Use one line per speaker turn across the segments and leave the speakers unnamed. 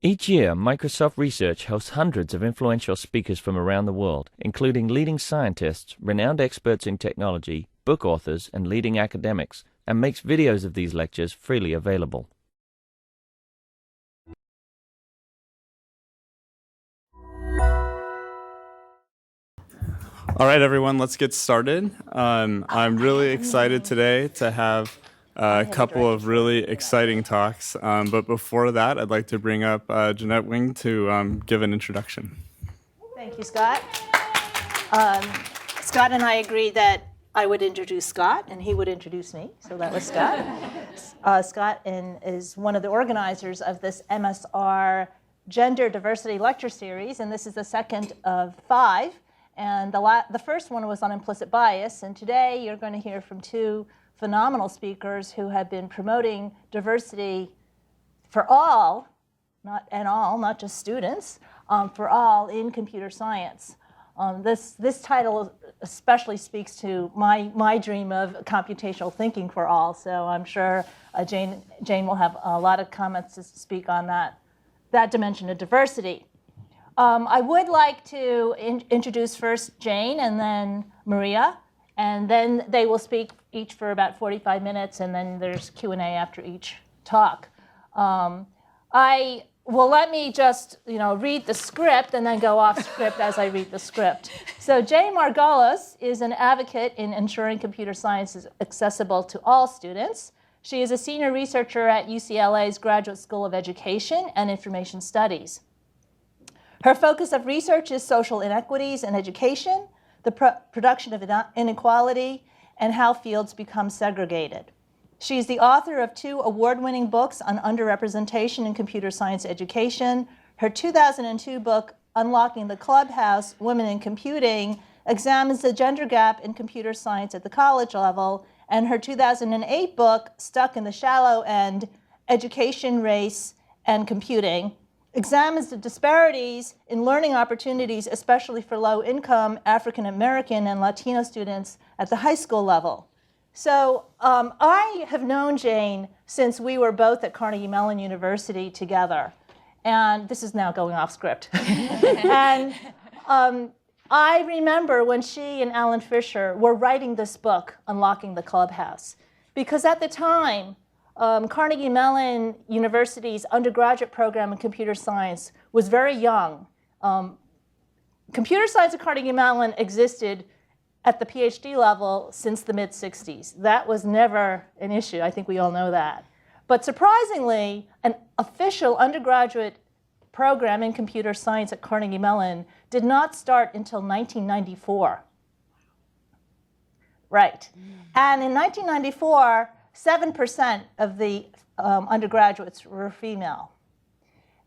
Each year, Microsoft Research hosts hundreds of influential speakers from around the world, including leading scientists, renowned experts in technology, book authors, and leading academics, and makes videos of these lectures freely available.
All right, everyone, let's get started. I'm really excited today to have a couple of really exciting talks. But before that, I'd like to bring up Jeannette Wing to give an introduction.
Thank you, Scott. Scott and I agreed that I would introduce Scott and he would introduce me, so that was Scott. Scott is one of the organizers of this MSR Gender Diversity Lecture Series, and this is the second of 5. And the first one was on implicit bias, and today you're going to hear from 2 phenomenal speakers who have been promoting diversity for all, not just students, for all in computer science. This title especially speaks to my dream of computational thinking for all, so I'm sure Jane will have a lot of comments to speak on that dimension of diversity. I would like to introduce first Jane and then Maria, and then they will speak each for about 45 minutes, and then there's Q&A after each talk. Let me just read the script and then go off script as I read the script. So Jane Margolis is an advocate in ensuring computer science is accessible to all students. She is a senior researcher at UCLA's Graduate School of Education and Information Studies. Her focus of research is social inequities in education, the production of inequality, and how fields become segregated. She is the author of 2 award-winning books on underrepresentation in computer science education. Her 2002 book, Unlocking the Clubhouse, Women in Computing, examines the gender gap in computer science at the college level, and her 2008 book, Stuck in the Shallow End, Education, Race, and Computing, examines the disparities in learning opportunities, especially for low-income African American and Latino students at the high school level. So I have known Jane since we were both at Carnegie Mellon University together. And this is now going off script. And I remember when she and Alan Fisher were writing this book, Unlocking the Clubhouse, because at the time, Carnegie Mellon University's undergraduate program in computer science was very young. Computer science at Carnegie Mellon existed at the PhD level since the mid-'60s. That was never an issue. I think we all know that. But surprisingly, an official undergraduate program in computer science at Carnegie Mellon did not start until 1994. Right. And in 1994, 7% of the undergraduates were female.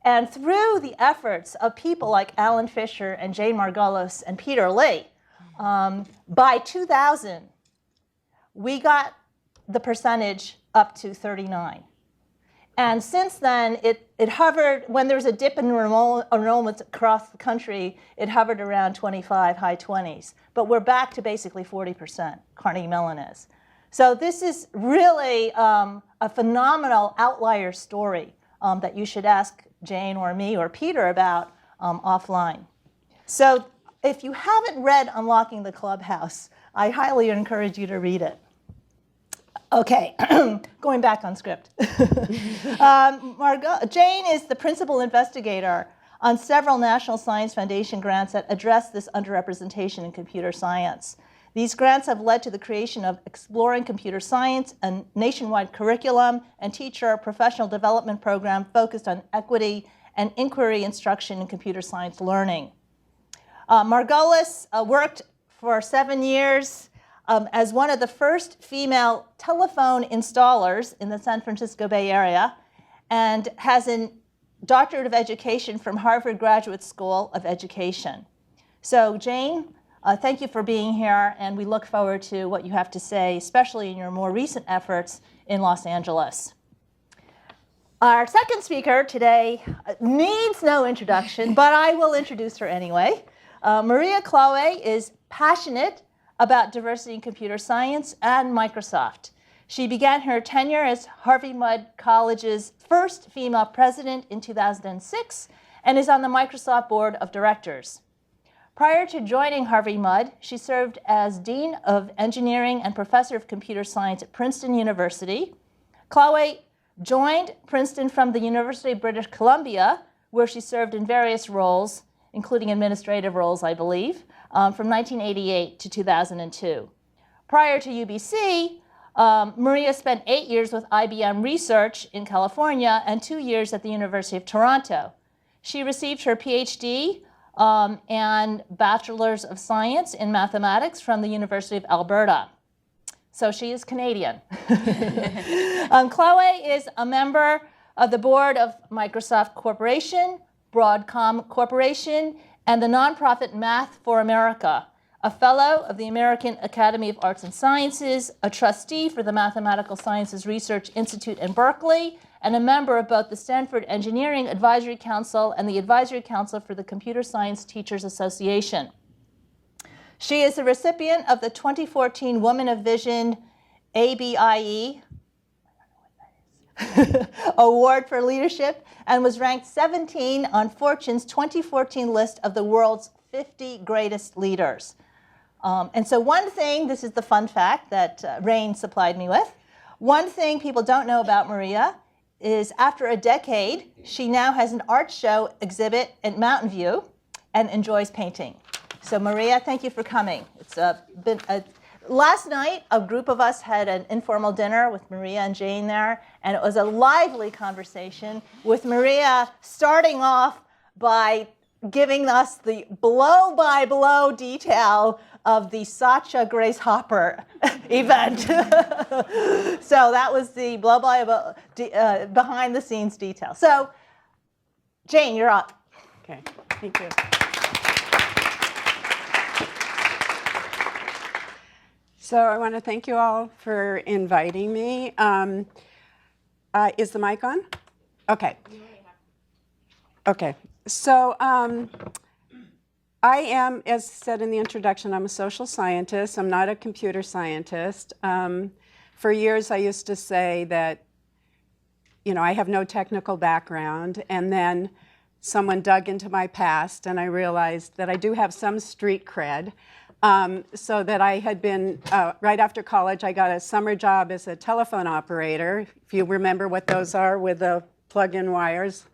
And through the efforts of people like Alan Fisher and Jane Margolis and Peter Lee, by 2000, we got the percentage up to 39. And since then, it hovered, when there was a dip in enrollments across the country, it hovered around 25, high 20s. But we're back to basically 40%, Carnegie Mellon is. So this is really a phenomenal outlier story that you should ask Jane or me or Peter about offline. So if you haven't read Unlocking the Clubhouse, I highly encourage you to read it. Okay, going back on script. Jane is the principal investigator on several National Science Foundation grants that address this underrepresentation in computer science. These grants have led to the creation of Exploring Computer Science, a nationwide curriculum and teacher professional development program focused on equity and inquiry instruction in computer science learning. Margolis worked for 7 years as one of the first female telephone installers in the San Francisco Bay Area and has a doctorate of education from Harvard Graduate School of Education. So Jane, thank you for being here, and we look forward to what you have to say, especially in your more recent efforts in Los Angeles. Our second speaker today needs no introduction, but I will introduce her anyway. Maria Klawe is passionate about diversity in computer science and Microsoft. She began her tenure as Harvey Mudd College's first female president in 2006 and is on the Microsoft Board of Directors. Prior to joining Harvey Mudd, she served as Dean of Engineering and Professor of Computer Science at Princeton University. Klawe joined Princeton from the University of British Columbia, where she served in various roles, including administrative roles, I believe, from 1988 to 2002. Prior to UBC, Maria spent 8 years with IBM Research in California and 2 years at the University of Toronto. She received her PhD and Bachelors of Science in Mathematics from the University of Alberta. So she is Canadian. Klawe is a member of the board of Microsoft Corporation, Broadcom Corporation, and the nonprofit Math for America, a fellow of the American Academy of Arts and Sciences, a trustee for the Mathematical Sciences Research Institute in Berkeley, and a member of both the Stanford Engineering Advisory Council and the Advisory Council for the Computer Science Teachers Association. She is the recipient of the 2014 Woman of Vision ABIE Award for Leadership and was ranked 17 on Fortune's 2014 list of the world's 50 greatest leaders. And so one thing, this is the fun fact that Rain supplied me with, one thing people don't know about Maria is after a decade, she now has an art show exhibit at Mountain View and enjoys painting. So Maria, thank you for coming. Last night, a group of us had an informal dinner with Maria and Jane there, and it was a lively conversation with Maria starting off by giving us the blow-by-blow detail of the Satya Grace Hopper event. So that was the blow-by-blow behind-the-scenes detail. So, Jane, you're up.
Okay, thank you. So I want to thank you all for inviting me. Is the mic on? Okay. Okay. So I am, as said in the introduction, I'm a social scientist. I'm not a computer scientist. For years, I used to say that, you know, I have no technical background. And then someone dug into my past, and I realized that I do have some street cred. So that I had been, right after college, I got a summer job as a telephone operator, if you remember what those are with the plug-in wires,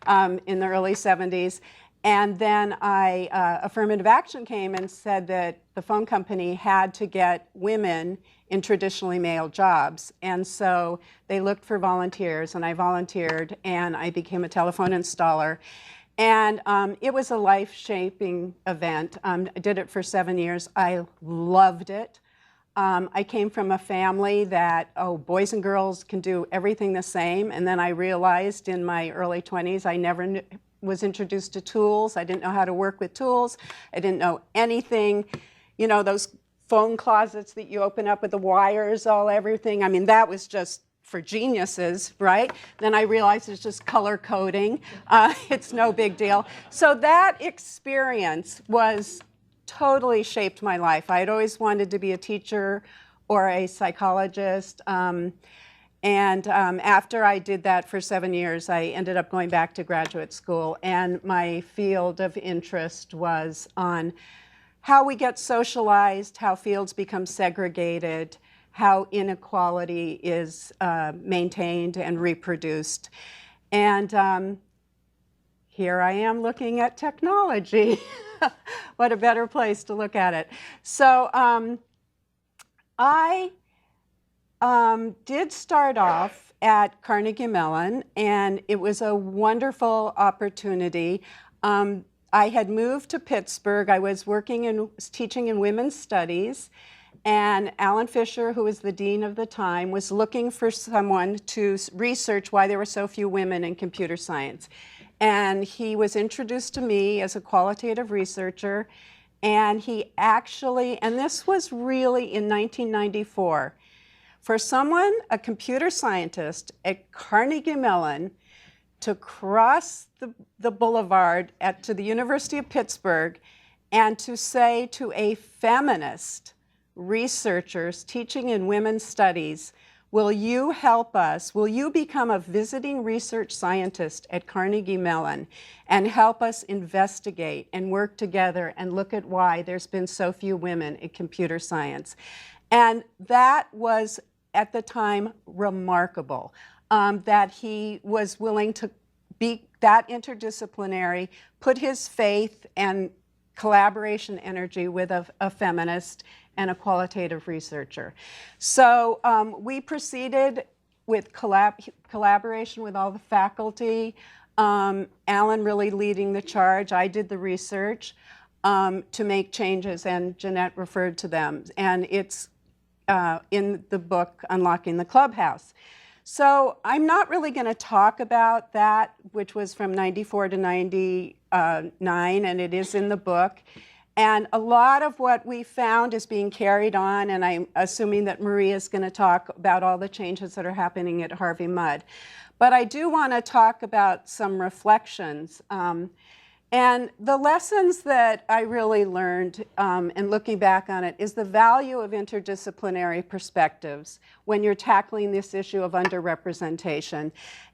in the early 70s. And then affirmative action came and said that the phone company had to get women in traditionally male jobs. And so they looked for volunteers, and I volunteered, and I became a telephone installer. And it was a life-shaping event. I did it for 7 years. I loved it. I came from a family that, boys and girls can do everything the same. And then I realized in my early 20s, I never was introduced to tools. I didn't know how to work with tools. I didn't know anything. You know, those phone closets that you open up with the wires, everything. I mean, that was just for geniuses, right? Then I realized it's just color coding. It's no big deal. So that experience was totally shaped my life. I had always wanted to be a teacher or a psychologist. After I did that for 7 years, I ended up going back to graduate school. And my field of interest was on how we get socialized, how fields become segregated, how inequality is maintained and reproduced. And here I am looking at technology. What a better place to look at it. So I did start off at Carnegie Mellon, and it was a wonderful opportunity. I had moved to Pittsburgh. I was teaching in women's studies. And Alan Fisher, who was the dean of the time, was looking for someone to research why there were so few women in computer science. And he was introduced to me as a qualitative researcher. And he actually, and this was really in 1994, for someone, a computer scientist at Carnegie Mellon, to cross the boulevard to the University of Pittsburgh and to say to a feminist, researchers teaching in women's studies, will you help us? Will you become a visiting research scientist at Carnegie Mellon and help us investigate and work together and look at why there's been so few women in computer science? And that was, at the time, remarkable, that he was willing to be that interdisciplinary, put his faith and collaboration energy with a feminist and a qualitative researcher. So we proceeded with collaboration with all the faculty, Alan really leading the charge. I did the research to make changes, and Jeannette referred to them. And it's in the book, Unlocking the Clubhouse. So I'm not really going to talk about that, which was from 94 to 99, and it is in the book. And a lot of what we found is being carried on, and I'm assuming that Maria is going to talk about all the changes that are happening at Harvey Mudd. But I do want to talk about some reflections. And the lessons that I really learned in looking back on it is the value of interdisciplinary perspectives when you're tackling this issue of underrepresentation,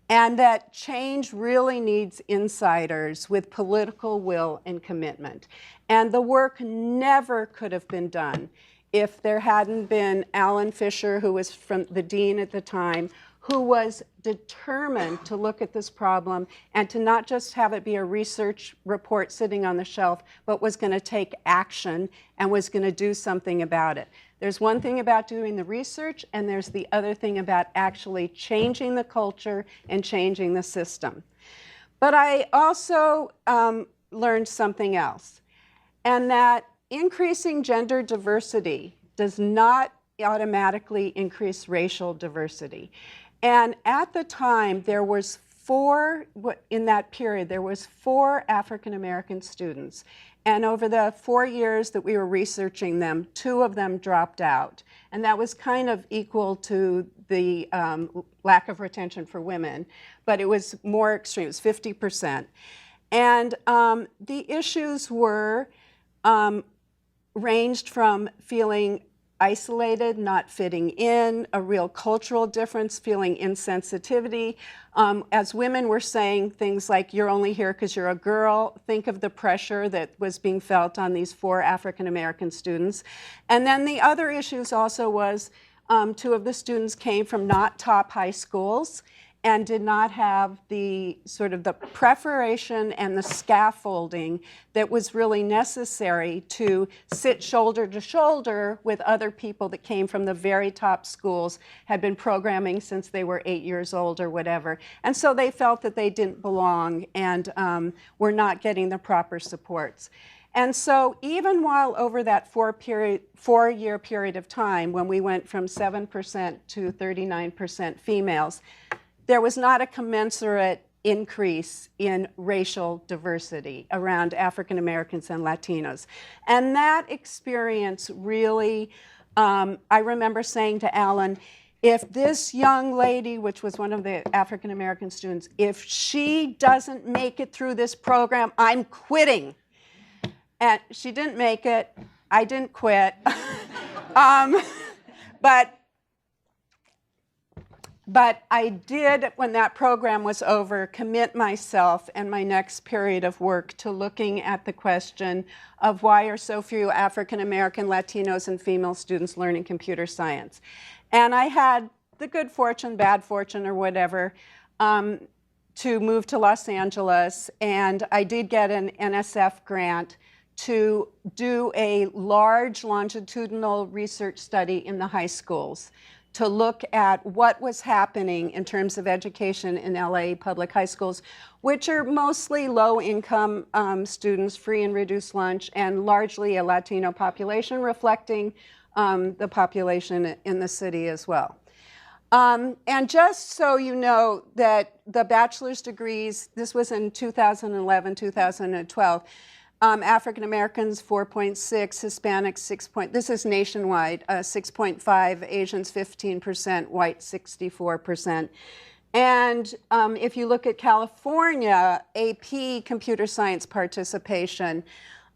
and that change really needs insiders with political will and commitment. And the work never could have been done if there hadn't been Alan Fisher, who was the dean at the time, who was determined to look at this problem and to not just have it be a research report sitting on the shelf, but was going to take action and was going to do something about it. There's one thing about doing the research, and there's the other thing about actually changing the culture and changing the system. But I also learned something else, and that increasing gender diversity does not automatically increase racial diversity. And at the time, there was in that period, there was 4 African-American students. And over the 4 years that we were researching them, 2 of them dropped out. And that was kind of equal to the lack of retention for women, but it was more extreme, it was 50%. And the issues were ranged from feeling isolated, not fitting in, a real cultural difference, feeling insensitivity. As women were saying things like, you're only here because you're a girl. Think of the pressure that was being felt on these 4 African-American students. And then the other issues also was 2 of the students came from not top high schools and did not have the sort of the preparation and the scaffolding that was really necessary to sit shoulder to shoulder with other people that came from the very top schools, had been programming since they were 8 years old or whatever. And so they felt that they didn't belong and were not getting the proper supports. And so even while over that 4-year period of time, when we went from 7% to 39% females, there was not a commensurate increase in racial diversity around African Americans and Latinos. And that experience really, I remember saying to Alan, if this young lady, which was one of the African American students, if she doesn't make it through this program, I'm quitting. And she didn't make it. I didn't quit. But I did, when that program was over, commit myself and my next period of work to looking at the question of why are so few African American, Latinos, and female students learning computer science. And I had the good fortune, bad fortune, or whatever, to move to Los Angeles, and I did get an NSF grant to do a large longitudinal research study in the high schools to look at what was happening in terms of education in LA public high schools, which are mostly low-income students, free and reduced lunch, and largely a Latino population, reflecting the population in the city as well. And just so you know that the bachelor's degrees, this was in 2011, 2012, African Americans 4.6, Hispanics 6. This is nationwide, 6.5, Asians 15%, white 64%. And if you look at California, AP computer science participation,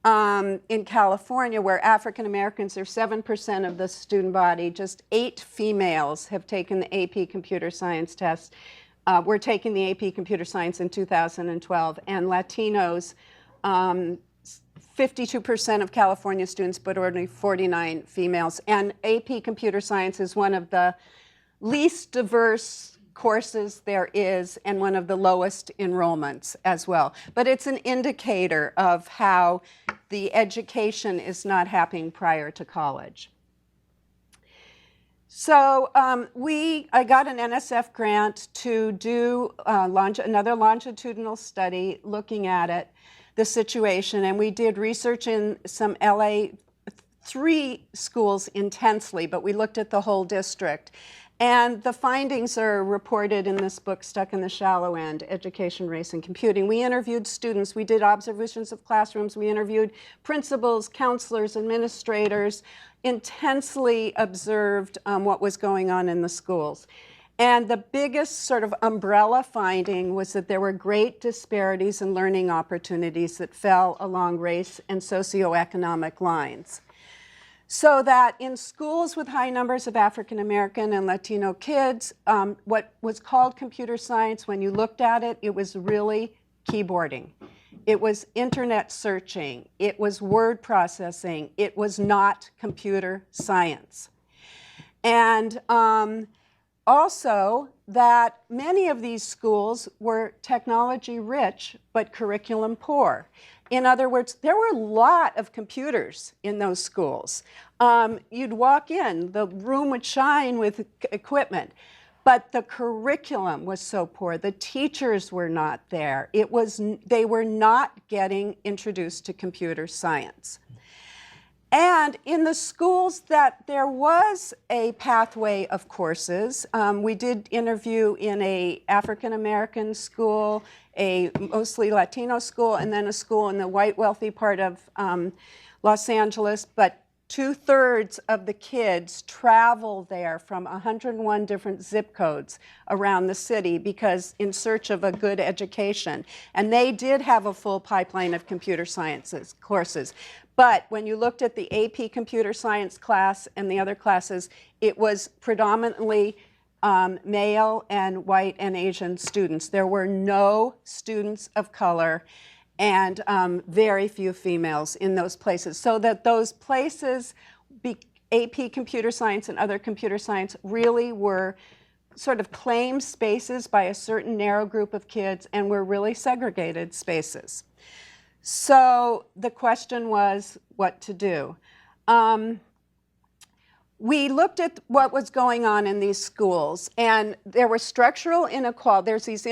in California, where African Americans are 7% of the student body, just 8 females have taken the AP Computer Science test. We're taking the AP Computer Science in 2012, and Latinos, 52% of California students, but only 49 females. And AP Computer Science is one of the least diverse courses there is, and one of the lowest enrollments as well. But it's an indicator of how the education is not happening prior to college. So I got an NSF grant to do another longitudinal study looking at it, the situation, and we did research in some LA 3 schools intensely, but we looked at the whole district. And the findings are reported in this book, Stuck in the Shallow End, Education, Race, and Computing. We interviewed students. We did observations of classrooms. We interviewed principals, counselors, administrators, intensely observed what was going on in the schools. And the biggest sort of umbrella finding was that there were great disparities in learning opportunities that fell along race and socioeconomic lines. So that in schools with high numbers of African American and Latino kids, what was called computer science, when you looked at it, it was really keyboarding. It was internet searching. It was word processing. It was not computer science. And also that many of these schools were technology rich, but curriculum poor. In other words, there were a lot of computers in those schools. You'd walk in, the room would shine with equipment, but the curriculum was so poor. The teachers were not there. They were not getting introduced to computer science. And in the schools that there was a pathway of courses, we did interview in an African American school, a mostly Latino school, and then a school in the white wealthy part of Los Angeles, but 2/3 of the kids travel there from 101 different zip codes around the city because in search of a good education. And they did have a full pipeline of computer sciences courses. But when you looked at the AP Computer Science class and the other classes, it was predominantly male and white and Asian students. There were no students of color and very few females in those places. So that those places, AP Computer Science and other computer science, really were sort of claimed spaces by a certain narrow group of kids and were really segregated spaces. So the question was what to do. We looked at what was going on in these schools, and there were structural inequalities. There's these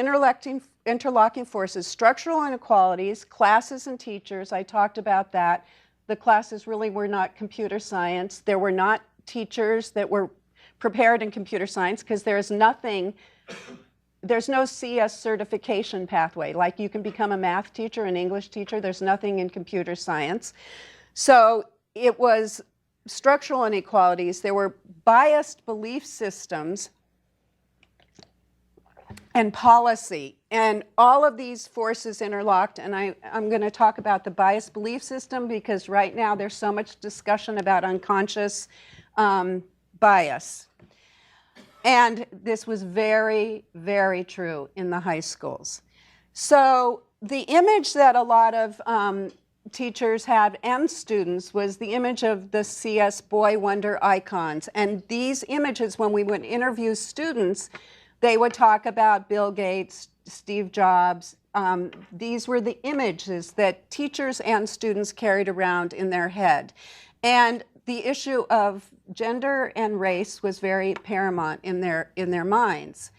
interlocking forces, structural inequalities, classes and teachers. I talked about that. The classes really were not computer science. There were not teachers that were prepared in computer science because there's no CS certification pathway. Like you can become a math teacher, an English teacher. There's nothing in computer science. So it was structural inequalities. There were biased belief systems and policy. And all of these forces interlocked. And I'm going to talk about the biased belief system because right now there's so much discussion about unconscious bias. And this was very, very true in the high schools. So the image that a lot of teachers had and students was the image of the CS boy wonder icons. And these images, when we would interview students, they would talk about Bill Gates, Steve Jobs. These were the images that teachers and students carried around in their head. And the issue of gender and race was very paramount in their minds.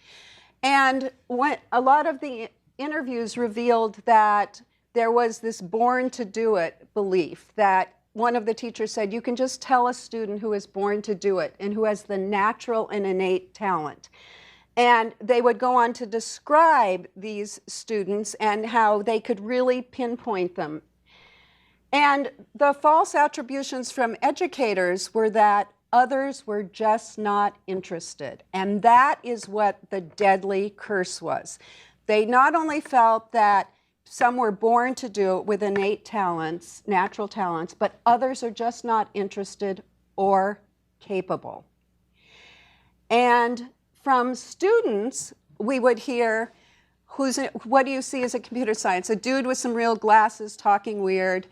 And a lot of the interviews revealed that there was this born to do it belief that one of the teachers said, you can just tell a student who is born to do it and who has the natural and innate talent. And they would go on to describe these students and how they could really pinpoint them. And the false attributions from educators were that others were just not interested. And that is what the deadly curse was. They not only felt that some were born to do it with innate talents, natural talents, but others are just not interested or capable. And from students, we would hear, what do you see as a computer science? A dude with some real glasses talking weird.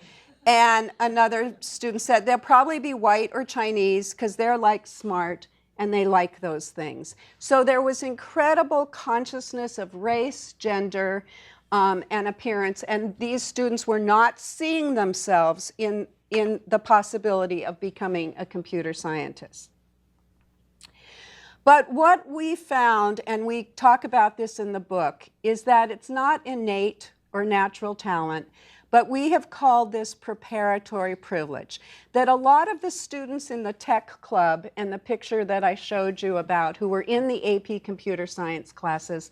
And another student said, they'll probably be white or Chinese because they're like smart and they like those things. So there was incredible consciousness of race, gender, and appearance. And these students were not seeing themselves in the possibility of becoming a computer scientist. But what we found, and we talk about this in the book, is that it's not innate or natural talent, but we have called this preparatory privilege. That a lot of the students in the tech club and the picture that I showed you about who were in the AP computer science classes,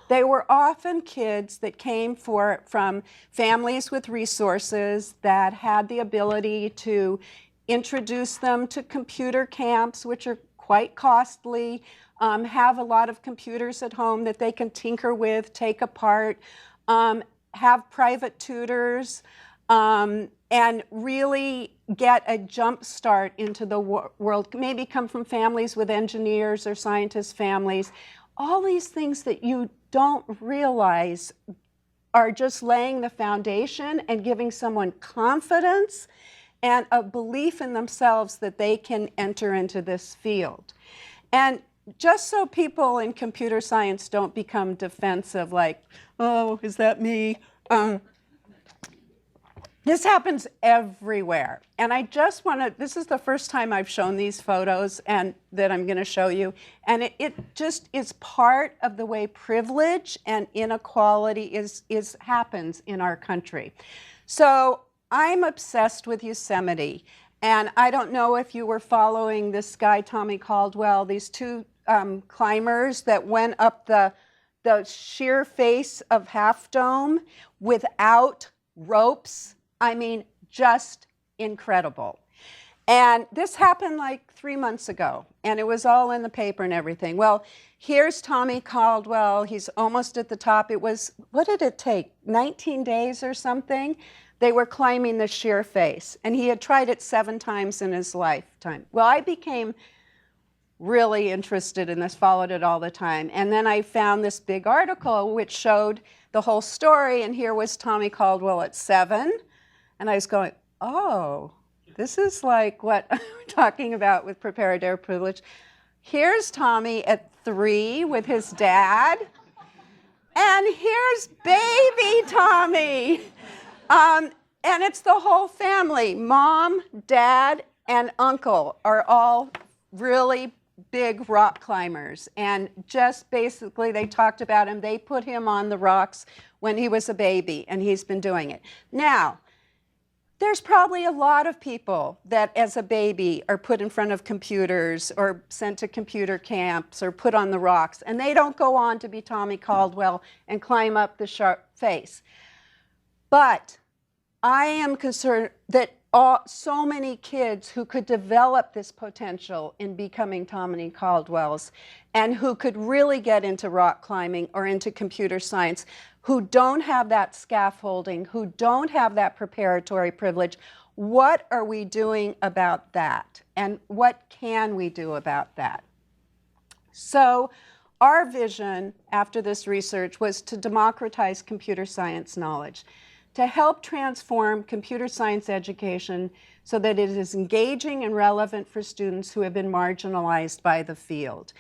they were often kids that came from families with resources that had the ability to introduce them to computer camps, which are quite costly, have a lot of computers at home that they can tinker with, take apart, have private tutors, and really get a jump start into the world. Maybe come from families with engineers or scientist families. All these things that you don't realize are just laying the foundation and giving someone confidence and a belief in themselves that they can enter into this field. And just so people in computer science don't become defensive, like, oh, is that me? This happens everywhere. And I just want to, this is the first time I've shown these photos and that I'm going to show you. And it just is part of the way privilege and inequality happens in our country. So I'm obsessed with Yosemite. And I don't know if you were following this guy, Tommy Caldwell, these two climbers that went up the sheer face of Half Dome without ropes. I mean, just incredible. And this happened like 3 months ago, and it was all in the paper and everything. Well, here's Tommy Caldwell. He's almost at the top. It was, what did it take, 19 days or something? They were climbing the sheer face, and he had tried it 7 times in his lifetime. Well, I became really interested in this, followed it all the time. And then I found this big article which showed the whole story, and here was Tommy Caldwell at 7. And I was going, oh, this is like what I'm talking about with preparatory privilege. Here's Tommy at 3 with his dad. And here's baby Tommy. And it's the whole family. Mom, dad, and uncle are all really big rock climbers. And just basically, they talked about him. They put him on the rocks when he was a baby, and he's been doing it. Now, there's probably a lot of people that as a baby are put in front of computers or sent to computer camps or put on the rocks, and they don't go on to be Tommy Caldwell and climb up the sharp face. But I am concerned that so many kids who could develop this potential in becoming Tommy Caldwells and who could really get into rock climbing or into computer science, who don't have that scaffolding, who don't have that preparatory privilege, what are we doing about that? And what can we do about that? So our vision after this research was to democratize computer science knowledge, to help transform computer science education so that it is engaging and relevant for students who have been marginalized by the field.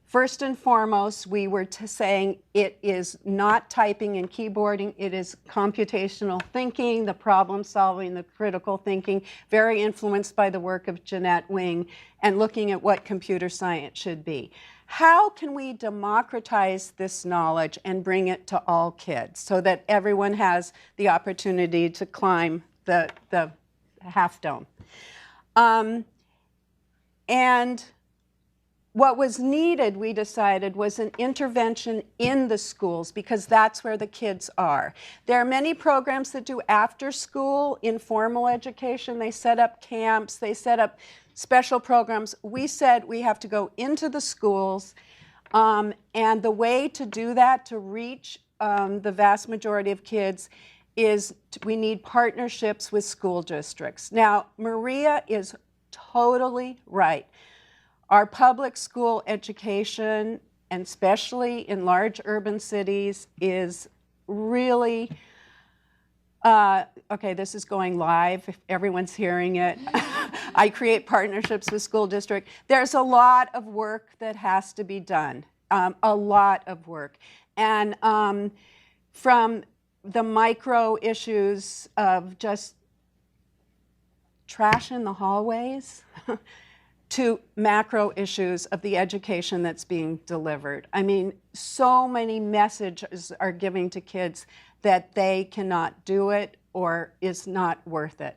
First and foremost, we were saying it is not typing and keyboarding, it is computational thinking, the problem solving, the critical thinking, very influenced by the work of Jeannette Wing, and looking at what computer science should be. How can we democratize this knowledge and bring it to all kids so that everyone has the opportunity to climb the Half Dome? And what was needed, we decided, was an intervention in the schools because that's where the kids are. There are many programs that do after-school informal education. They set up camps, they set up special programs. We said we have to go into the schools, and the way to do that, to reach the vast majority of kids is we need partnerships with school districts. Now, Maria is totally right. Our public school education, and especially in large urban cities, is really, okay, this is going live, if everyone's hearing it. I create partnerships with school district. There's a lot of work that has to be done, a lot of work. And from the micro issues of just trash in the hallways to macro issues of the education that's being delivered. I mean, so many messages are giving to kids that they cannot do it or is not worth it.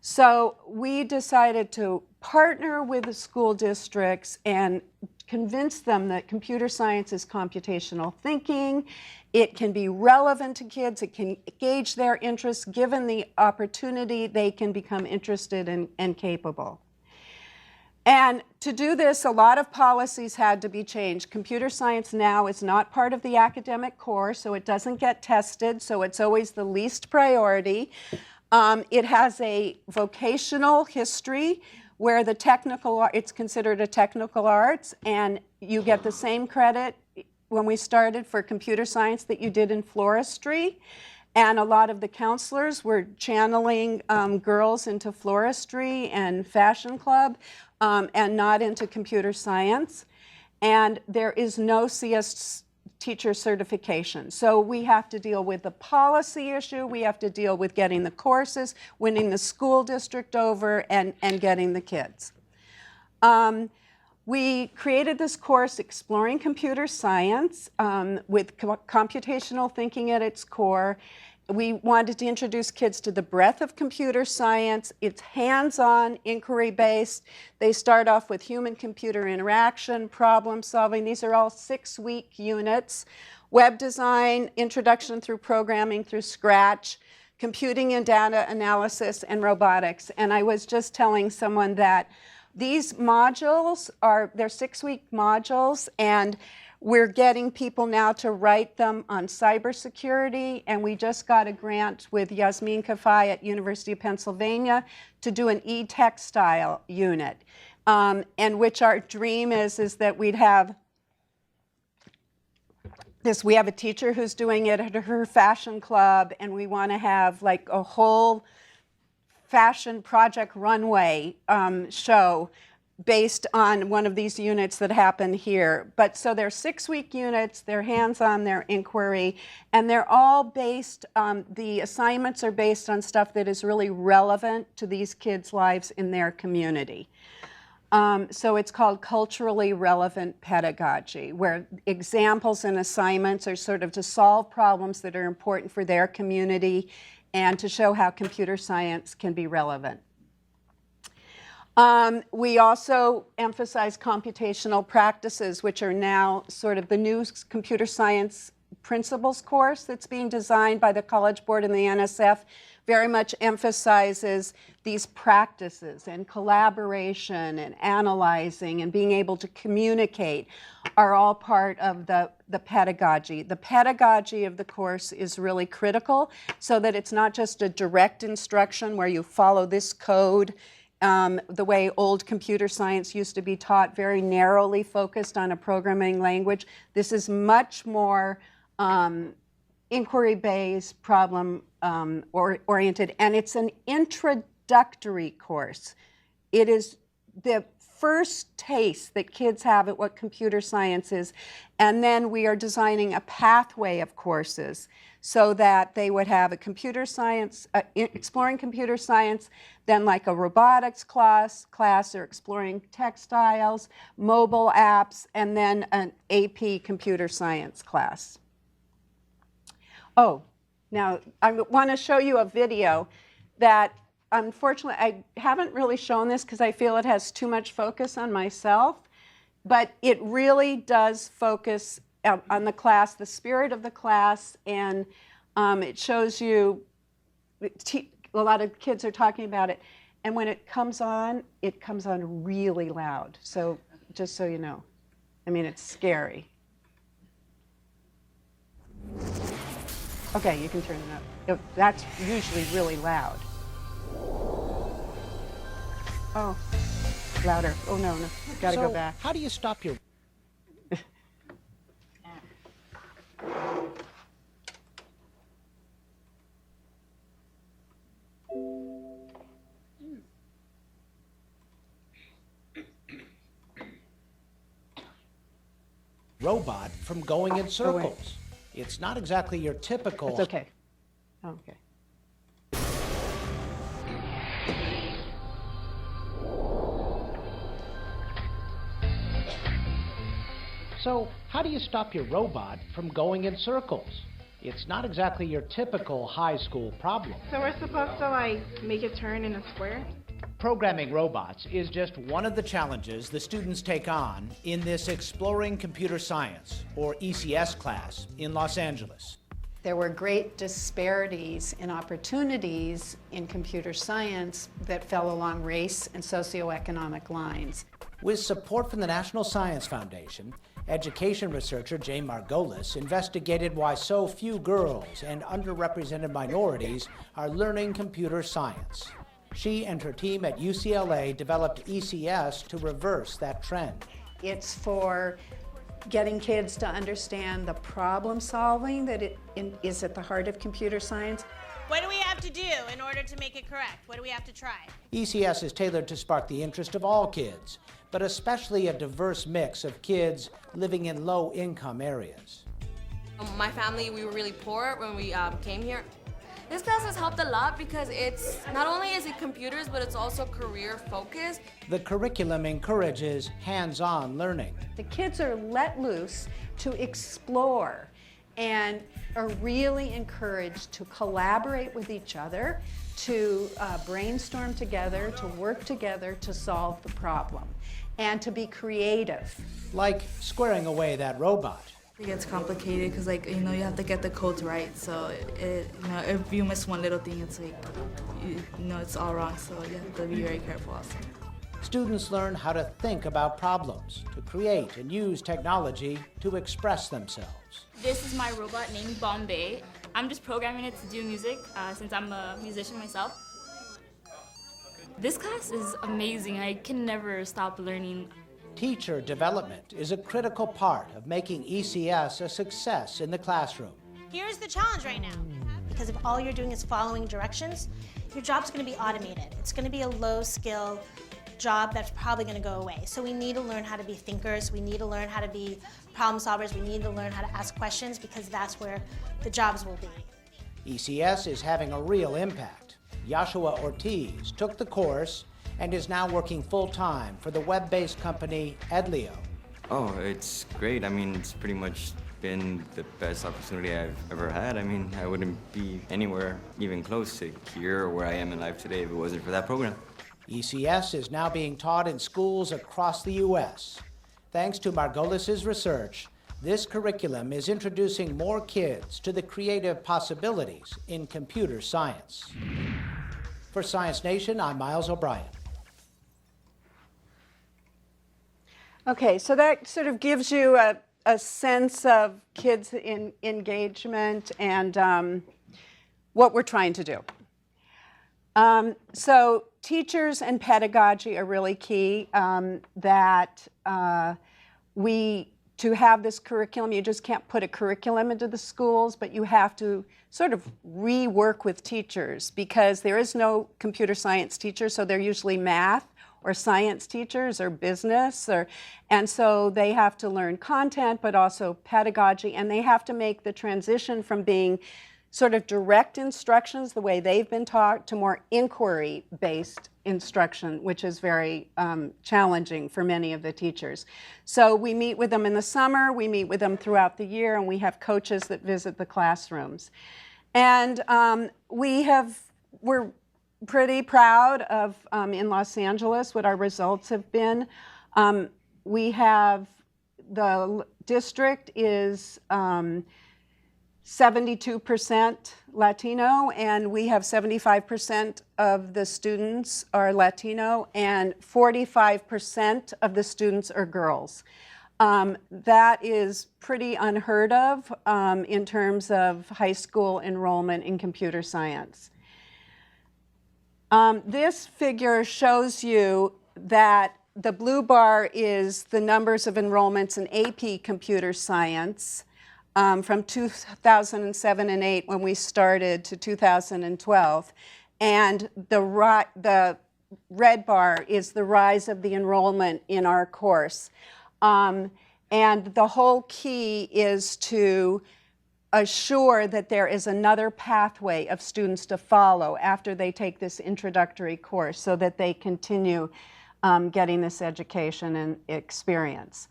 So we decided to partner with the school districts and convince them that computer science is computational thinking. It can be relevant to kids. It can gauge their interests. Given the opportunity, they can become interested and capable. And to do this, a lot of policies had to be changed. Computer science now is not part of the academic core, so it doesn't get tested, so it's always the least priority. It has a vocational history where the it's considered a technical arts, and you get the same credit when we started for computer science that you did in floristry. And a lot of the counselors were channeling girls into floristry and fashion club and not into computer science. And there is no CS teacher certification. So we have to deal with the policy issue, we have to deal with getting the courses, winning the school district over, and getting the kids. We created this course, Exploring Computer Science, with computational thinking at its core. We wanted to introduce kids to the breadth of computer science. It's hands-on, inquiry-based. They start off with human-computer interaction, problem solving. These are all 6-week units. Web design, introduction through programming through Scratch, computing and data analysis, and robotics. And I was just telling someone that these modules they're 6-week modules, and we're getting people now to write them on cybersecurity, and we just got a grant with Yasmin Kafai at University of Pennsylvania to do an e-textile unit, and which our dream is that we'd have this. We have a teacher who's doing it at her fashion club, and we want to have like a whole fashion project runway show based on one of these units that happen here. But so they're 6-week units, they're hands-on, they're inquiry, and they're all based, the assignments are based on stuff that is really relevant to these kids' lives in their community. So it's called culturally relevant pedagogy, where examples and assignments are sort of to solve problems that are important for their community and to show how computer science can be relevant. We also emphasize computational practices, which are now sort of the new computer science principles course that's being designed by the College Board and the NSF. Very much emphasizes these practices and collaboration and analyzing and being able to communicate are all part of the pedagogy. The pedagogy of the course is really critical so that it's not just a direct instruction where you follow this code the way old computer science used to be taught, very narrowly focused on a programming language. This is much more inquiry-based, problem-oriented, and it's an introductory course. It is the first taste that kids have at what computer science is, and then we are designing a pathway of courses so that they would have a computer science, exploring computer science, then like a robotics class or exploring textiles, mobile apps, and then an AP computer science class. Oh, now I want to show you a video that unfortunately I haven't really shown this because I feel it has too much focus on myself, but it really does focus on the class, the spirit of the class, and it shows you, a lot of kids are talking about it, and when it comes on really loud. So just so you know, I mean, it's scary. Okay, you can turn it up. That's usually really loud. Oh, louder. Oh, no, gotta go back.
How do you stop your... robot from going in circles? It's not exactly your typical...
It's okay. Okay.
So, how do you stop your robot from going in circles? It's not exactly your typical high school problem.
So we're supposed to, like, make it turn in a square?
Programming robots is just one of the challenges the students take on in this Exploring Computer Science, or ECS class, in Los Angeles.
There were great disparities in opportunities in computer science that fell along race and socioeconomic lines.
With support from the National Science Foundation, education researcher Jane Margolis investigated why so few girls and underrepresented minorities are learning computer science. She and her team at UCLA developed ECS to reverse that trend.
It's for getting kids to understand the problem solving that is at the heart of computer science.
What do we have to do in order to make it correct? What do we have to try?
ECS is tailored to spark the interest of all kids, but especially a diverse mix of kids living in low-income areas.
My family, we were really poor when we came here. This class has helped a lot because it's not only is it computers, but it's also career focused.
The curriculum encourages hands-on learning.
The kids are let loose to explore and are really encouraged to collaborate with each other, to brainstorm together, to work together to solve the problem, and to be creative.
Like squaring away that robot.
It gets complicated because, like, you know, you have to get the codes right. So, you know, if you miss one little thing, it's like, you know, it's all wrong. So you have to be very careful also.
Students learn how to think about problems, to create and use technology to express themselves.
This is my robot named Bombay. I'm just programming it to do music since I'm a musician myself. This class is amazing. I can never stop learning.
Teacher development is a critical part of making ECS a success in the classroom.
Here's the challenge right now. Because if all you're doing is following directions, your job's going to be automated. It's going to be a low-skill job that's probably going to go away. So we need to learn how to be thinkers. We need to learn how to be problem solvers. We need to learn how to ask questions because that's where the jobs will be.
ECS is having a real impact. Joshua Ortiz took the course and is now working full-time for the web-based company Edlio.
Oh, it's great. I mean, it's pretty much been the best opportunity I've ever had. I mean, I wouldn't be anywhere even close to here or where I am in life today if it wasn't for that program.
ECS is now being taught in schools across the U.S. Thanks to Margolis' research, this curriculum is introducing more kids to the creative possibilities in computer science. For Science Nation, I'm Miles O'Brien.
Okay, so that sort of gives you a sense of kids' engagement and what we're trying to do. So teachers and pedagogy are really key. To have this curriculum, you just can't put a curriculum into the schools, but you have to sort of rework with teachers because there is no computer science teacher, so they're usually math or science teachers or business, and so they have to learn content, but also pedagogy, and they have to make the transition from being sort of direct instructions, the way they've been taught, to more inquiry-based instruction, which is very challenging for many of the teachers. So we meet with them in the summer, we meet with them throughout the year, and we have coaches that visit the classrooms. And we're pretty proud of, in Los Angeles, what our results have been. We have, the district is 72% Latino, and we have 75% of the students are Latino, and 45% of the students are girls. That is pretty unheard of in terms of high school enrollment in computer science. This figure shows you that the blue bar is the numbers of enrollments in AP computer science from 2007 and 8 when we started to 2012. And the red bar is the rise of the enrollment in our course. And the whole key is to assure that there is another pathway of students to follow after they take this introductory course so that they continue getting this education and experience.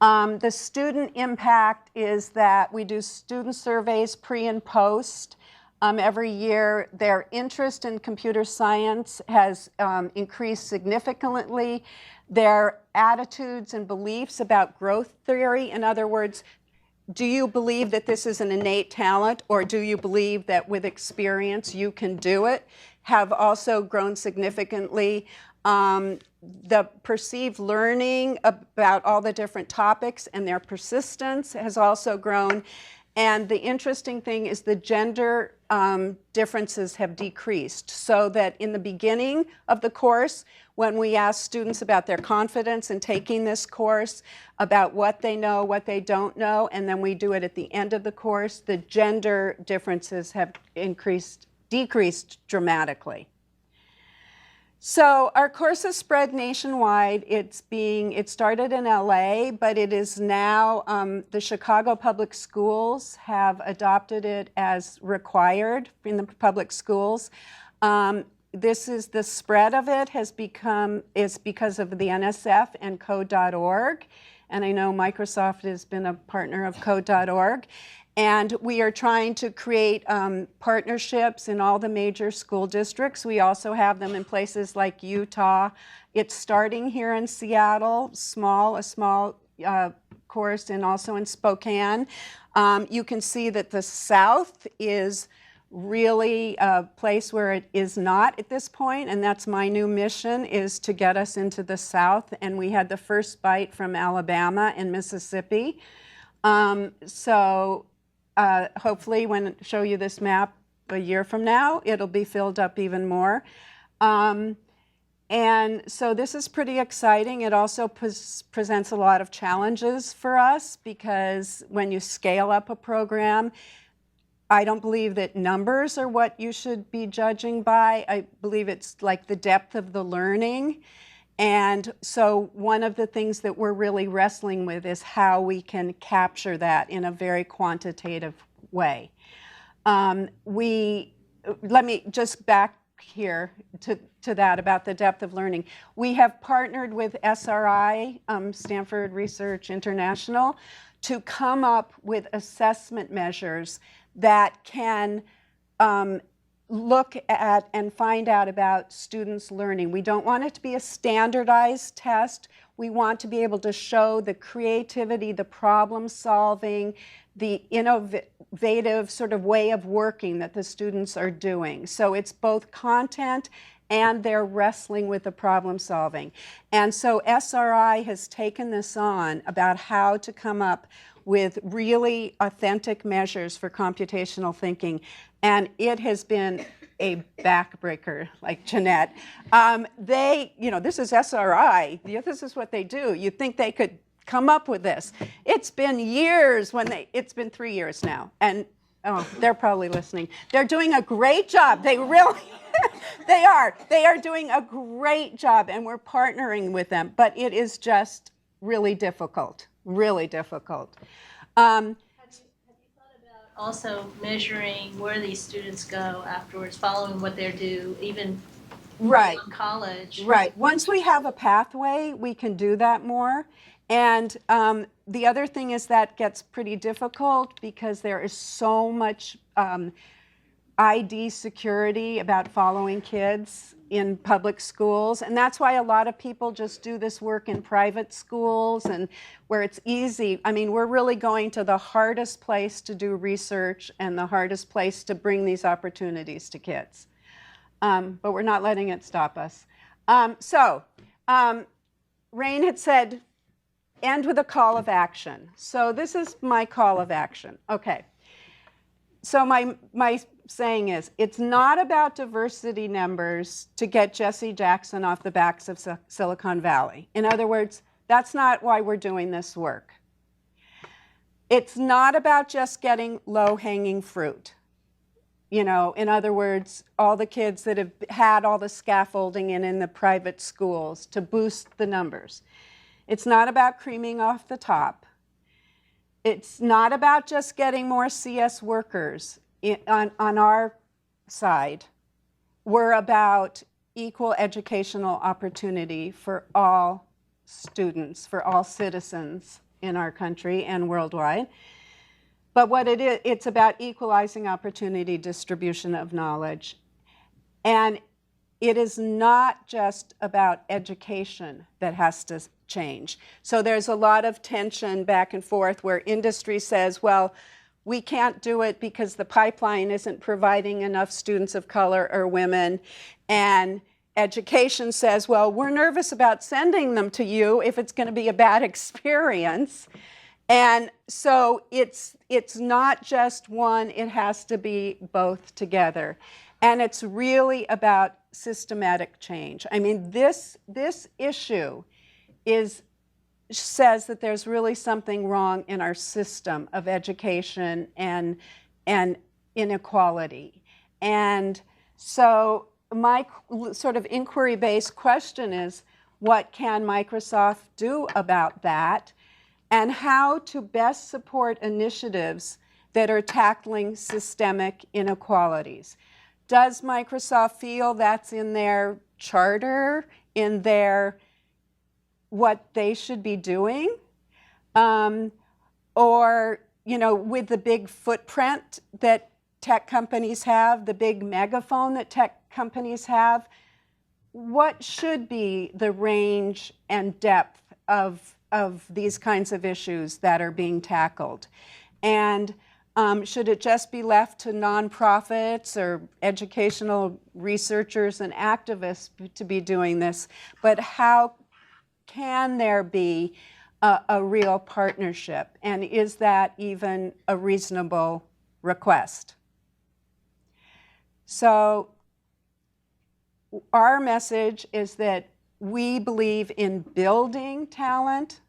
The student impact is that we do student surveys pre and post. Every year, their interest in computer science has increased significantly. Their attitudes and beliefs about growth theory, in other words, do you believe that this is an innate talent, or do you believe that with experience you can do it, have also grown significantly. The perceived learning about all the different topics and their persistence has also grown. And the interesting thing is the gender differences have decreased, so that in the beginning of the course, when we ask students about their confidence in taking this course, about what they know, what they don't know, and then we do it at the end of the course, the gender differences have decreased dramatically. So our course is spread nationwide. It started in LA, but it is now, the Chicago Public Schools have adopted it as required in the public schools. The spread of it is because of the NSF and code.org. And I know Microsoft has been a partner of code.org. And we are trying to create partnerships in all the major school districts. We also have them in places like Utah. It's starting here in Seattle, a small course, and also in Spokane. You can see that the South is really a place where it is not at this point, and that's my new mission, is to get us into the South. And we had the first bite from Alabama and Mississippi. Hopefully when I show you this map a year from now, it'll be filled up even more. And so this is pretty exciting. It also presents a lot of challenges for us, because when you scale up a program, I don't believe that numbers are what you should be judging by. I believe it's like the depth of the learning. And so one of the things that we're really wrestling with is how we can capture that in a very quantitative way. Let me just back here to that about the depth of learning. We have partnered with SRI, Stanford Research International, to come up with assessment measures that can look at and find out about students' learning. We don't want it to be a standardized test. We want to be able to show the creativity, the problem solving, the innovative sort of way of working that the students are doing. So it's both content and they're wrestling with the problem solving. And so SRI has taken this on about how to come up with really authentic measures for computational thinking. And it has been a backbreaker, like Jeannette. This is SRI. This is what they do. You'd think they could come up with this. It's been years it's been 3 years now. And they're probably listening. They're doing a great job. They really, they are. They are doing a great job, and we're partnering with them. But it is just really difficult, really difficult.
Have you thought about also measuring where these students go afterwards, following what they do, even in college?
Right. Once we have a pathway, we can do that more. And the other thing is that gets pretty difficult because there is so much ID security about following kids in public schools. And that's why a lot of people just do this work in private schools and where it's easy. I mean, we're really going to the hardest place to do research and the hardest place to bring these opportunities to kids. But we're not letting it stop us. Rain had said end with a call of action. So this is my call of action. Okay. So my saying is, it's not about diversity numbers to get Jessie Jackson off the backs of Silicon Valley. In other words, that's not why we're doing this work. It's not about just getting low-hanging fruit. You know, in other words, all the kids that have had all the scaffolding in the private schools to boost the numbers. It's not about creaming off the top. It's not about just getting more CS workers on our side. We're about equal educational opportunity for all students, for all citizens in our country and worldwide. But what it is, it's about equalizing opportunity, distribution of knowledge. And it is not just about education that has to change. So there's a lot of tension back and forth where industry says, well, we can't do it because the pipeline isn't providing enough students of color or women. And education says, well, we're nervous about sending them to you if it's going to be a bad experience. And so it's not just one, it has to be both together. And it's really about systematic change. I mean, this issue says that there's really something wrong in our system of education and inequality. And so my sort of inquiry-based question is, what can Microsoft do about that? And how to best support initiatives that are tackling systemic inequalities. Does Microsoft feel that's in their charter, in their what they should be doing? Or, you know, with the big footprint that tech companies have, the big megaphone that tech companies have, what should be the range and depth of these kinds of issues that are being tackled? And should it just be left to nonprofits or educational researchers and activists to be doing this? But how can there be a real partnership? And is that even a reasonable request? So our message is that we believe in building talent,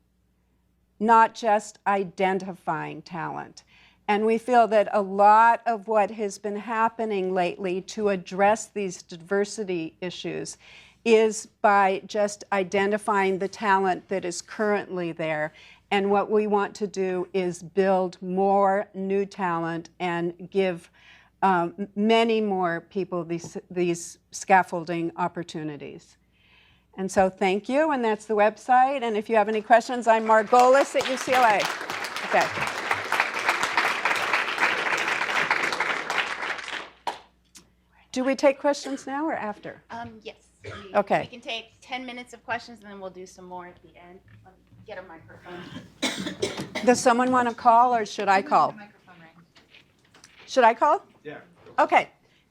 not just identifying talent. And we feel that a lot of what has been happening lately to address these diversity issues is by just identifying the talent that is currently there. And what we want to do is build more new talent and give many more people these scaffolding opportunities. And so thank you, and that's the website. And if you have any questions, I'm Margolis at UCLA. Okay. Do we take questions now or after?
Yes.
Okay.
We can take 10 minutes of questions, and then we'll do some more at the end. Let me get a microphone.
Does someone want to call, or should I call? Should I call?
Yeah.
Okay.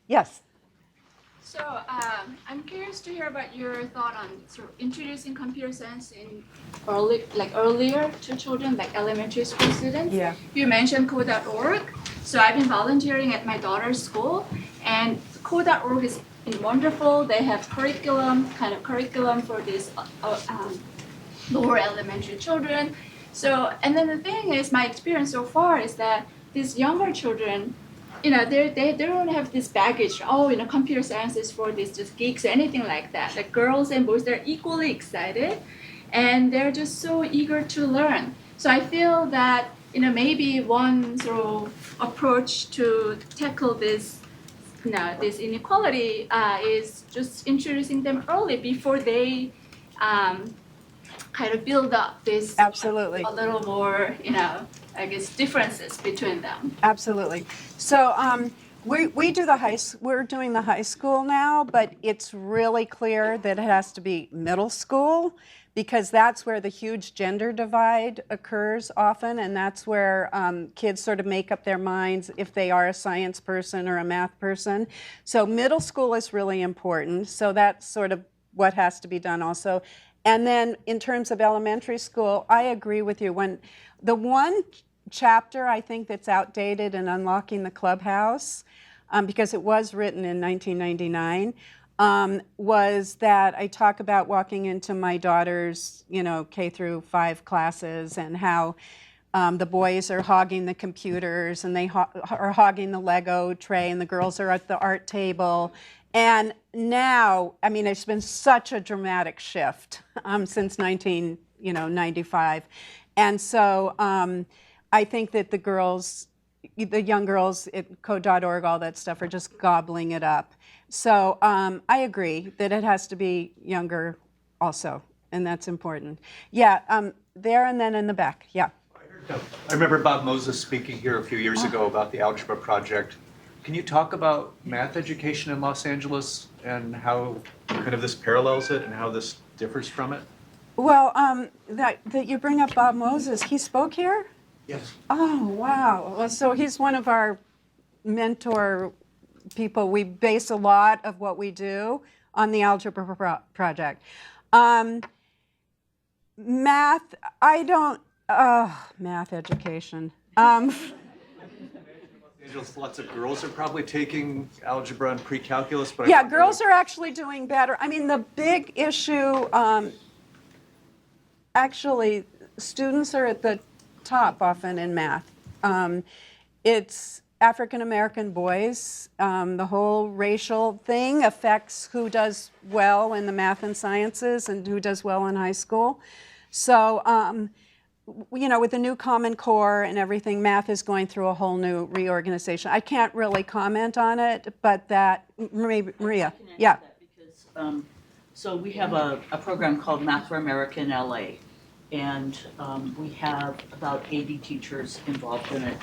Yes.
So I'm curious to hear about your thought on sort of introducing computer science in earlier to children, like elementary school students.
Yeah.
You mentioned code.org. So I've been volunteering at my daughter's school, and code.org has been wonderful. They have curriculum for these lower elementary children. So, and then the thing is, my experience so far is that these younger children, you know, they don't have this baggage. Oh, you know, computer science is for these just geeks or anything like that. Like girls and boys, they're equally excited, and they're just so eager to learn. So I feel that, you know, maybe one sort of approach to tackle this, you know, this inequality is just introducing them early before they kind of build up this
Absolutely.
a little more, you know, I guess differences between them.
Absolutely. So we do we're doing the high school now, but it's really clear that it has to be middle school, because that's where the huge gender divide occurs often, and that's where kids sort of make up their minds if they are a science person or a math person. So middle school is really important. So that's sort of what has to be done also. And then in terms of elementary school, I agree with you. When the one chapter I think that's outdated in Unlocking the Clubhouse, because it was written in 1999, was that I talk about walking into my daughter's, K through 5 classes and how the boys are hogging the computers and they are hogging the Lego tray and the girls are at the art table. And now, I mean, it's been such a dramatic shift since 1995. And so I think that the young girls at code.org, all that stuff, are just gobbling it up. So I agree that it has to be younger also, and that's important. Yeah, there and then in the back, yeah.
I remember Bob Moses speaking here a few years ago about the Algebra Project. Can you talk about math education in Los Angeles and how kind of this parallels it and how this differs from it?
Well, that you bring up Bob Moses, he spoke here?
Yes.
Oh, wow. Well, so he's one of our mentor people. We base a lot of what we do on the Algebra Project. Math, math education.
Lots of girls are probably taking algebra and pre-calculus, but
yeah, girls are actually doing better. I mean, the big issue, actually, students are at the top often in math. It's African American boys. The whole racial thing affects who does well in the math and sciences and who does well in high school. So, with the new Common Core and everything, math is going through a whole new reorganization. I can't really comment on it, but Maria, yeah.
Because, so we have a program called Math for America in LA, and we have about 80 teachers involved in it.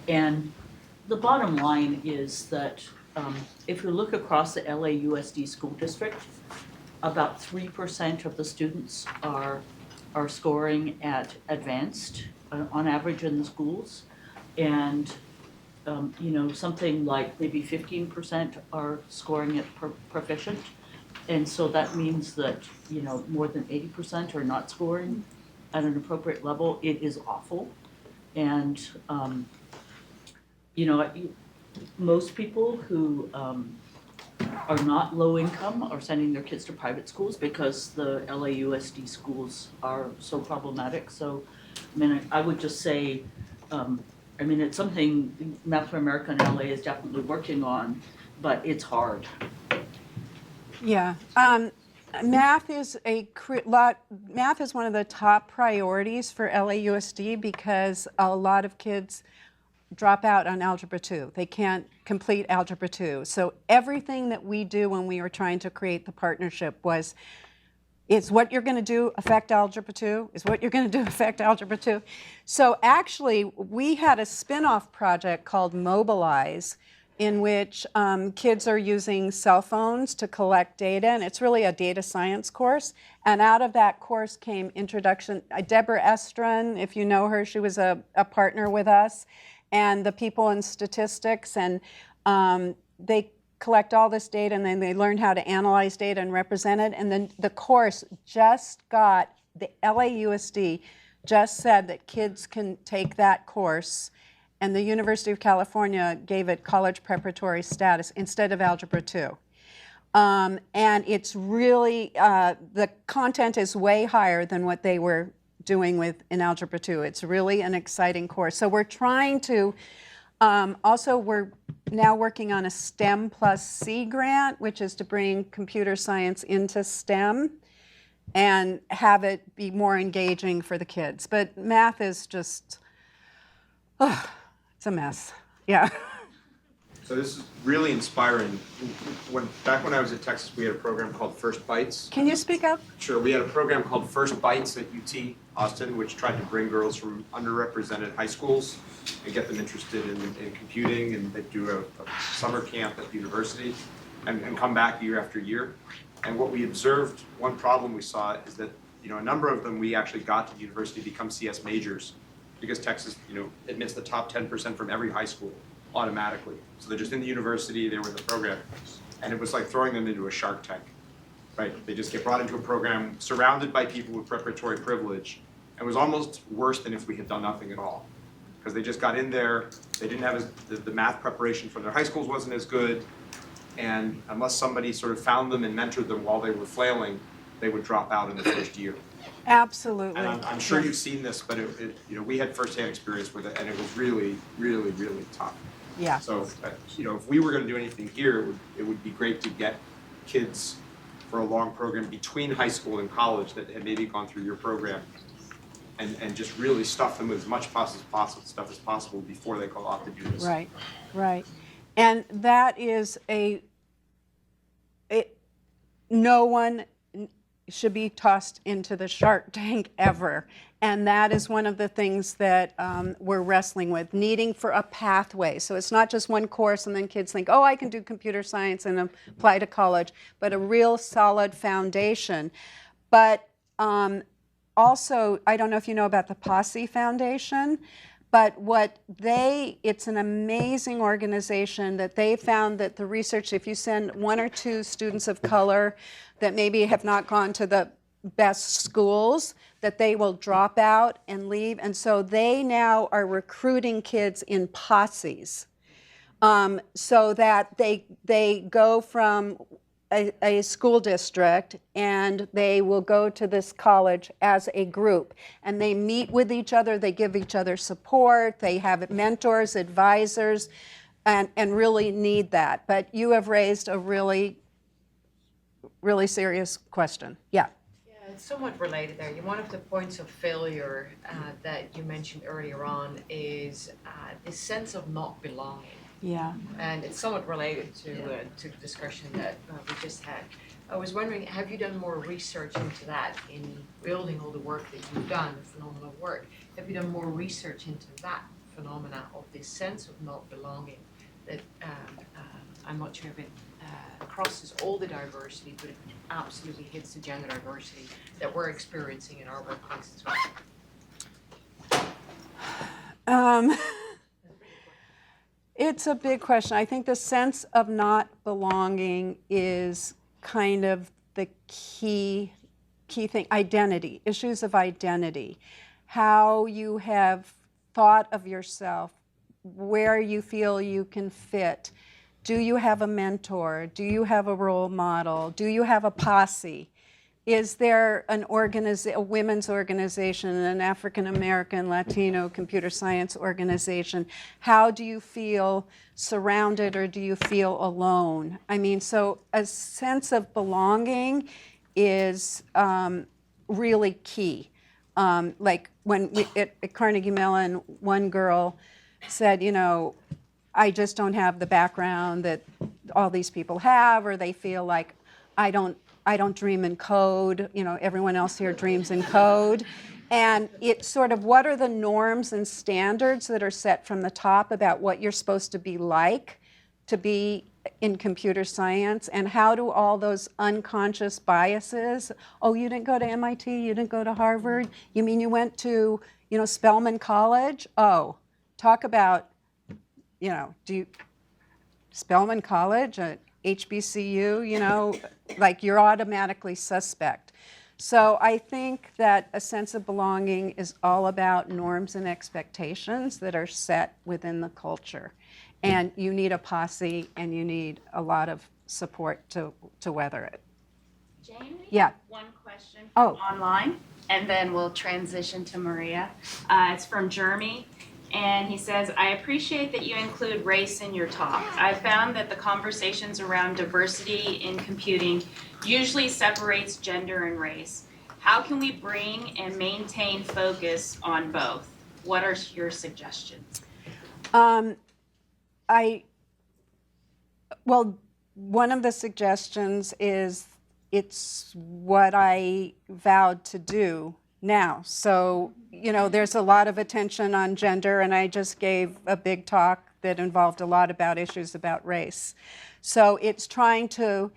And the bottom line is that if you look across the LAUSD school district, about 3% of the students are scoring at advanced on average in the schools, and something like maybe 15% are scoring at proficient, and so that means that more than 80% are not scoring at an appropriate level. It is awful, and most people who are not low income are sending their kids to private schools because the LAUSD schools are so problematic. So, I would just say, it's something Math for America in LA is definitely working on, but it's hard.
Yeah, math is one of the top priorities for LAUSD because a lot of kids drop out on Algebra 2. They can't complete Algebra 2. So everything that we do when we were trying to create the partnership was, is what you're going to do affect Algebra 2? Is what you're going to do affect Algebra 2? So actually, we had a spin-off project called Mobilize, in which kids are using cell phones to collect data, and it's really a data science course. And out of that course came introduction. Deborah Estrin, if you know her, she was a partner with us, and the people in statistics, and they collect all this data, and then they learn how to analyze data and represent it. And then the course just got, the LAUSD just said that kids can take that course, and the University of California gave it college preparatory status instead of Algebra 2. And it's really, the content is way higher than what they were doing in Algebra 2. It's really an exciting course. So we're trying to, also we're now working on a STEM plus C grant, which is to bring computer science into STEM and have it be more engaging for the kids. But math is just, it's a mess, yeah.
So this is really inspiring. Back when I was at Texas, we had a program called First Bites.
Can you speak up?
Sure. We had a program called First Bites at UT Austin, which tried to bring girls from underrepresented high schools and get them interested in computing, and they do a summer camp at the university and come back year after year. And what we observed, one problem we saw is that a number of them we actually got to the university to become CS majors because Texas admits the top 10% from every high school automatically. So they're just in the university, they were in the program. And it was like throwing them into a Shark Tank. right? They just get brought into a program surrounded by people with preparatory privilege. And it was almost worse than if we had done nothing at all. Because they just got in there, they didn't have the math preparation from their high schools wasn't as good, and unless somebody sort of found them and mentored them while they were flailing, they would drop out in the first year.
Absolutely.
And I'm sure you've seen this, but we had firsthand experience with it, and it was really, really, really tough.
Yeah.
So, if we were going to do anything here, it would be great to get kids for a long program between high school and college that had maybe gone through your program, and just really stuff them with as much stuff as possible before they go off to do this.
Right, right. And that is no one should be tossed into the shark tank ever. And that is one of the things that we're wrestling with, needing for a pathway. So it's not just one course and then kids think, oh, I can do computer science and apply to college, but a real solid foundation. But also, I don't know if you know about the Posse Foundation, but it's an amazing organization that they found that the research, if you send 1 or 2 students of color that maybe have not gone to the best schools, that they will drop out and leave. And so they now are recruiting kids in posses so that they go from a school district and they will go to this college as a group, and they meet with each other, they give each other support, they have mentors, advisors, and really need that. But you have raised a really, really serious question. Yeah.
It's somewhat related there. One of the points of failure that you mentioned earlier on is the sense of not belonging.
Yeah.
And it's somewhat related to the discussion that we just had. I was wondering, have you done more research into that in building all the work that you've done, phenomenal work? Have you done more research into that phenomena of this sense of not belonging that I'm not sure if it crosses all the diversity, but it absolutely hits the gender diversity that we're experiencing in our workplace as well?
It's a big question. I think the sense of not belonging is kind of the key thing. Identity, issues of identity, how you have thought of yourself, where you feel you can fit. Do you have a mentor? Do you have a role model? Do you have a posse? Is there a women's organization, an African American, Latino computer science organization? How do you feel surrounded, or do you feel alone? I mean, so a sense of belonging is really key. Like when at Carnegie Mellon, one girl said, I just don't have the background that all these people have, or they feel like I don't dream in code, everyone else here dreams in code. And it's sort of, what are the norms and standards that are set from the top about what you're supposed to be like to be in computer science, and how do all those unconscious biases, oh, you didn't go to MIT, you didn't go to Harvard, you mean you went to, Spelman College? Oh, talk about, Spelman College, HBCU, like you're automatically suspect. So I think that a sense of belonging is all about norms and expectations that are set within the culture. And you need a posse, and you need a lot of support to weather it.
Jane,
yeah.
One question from online, and then we'll transition to Maria. It's from Jeremy. And he says, I appreciate that you include race in your talk. I found that the conversations around diversity in computing usually separates gender and race. How can we bring and maintain focus on both? What are your suggestions?
Well, one of the suggestions is it's what I vowed to do now. So, there's a lot of attention on gender, and I just gave a big talk that involved a lot about issues about race. So it's trying to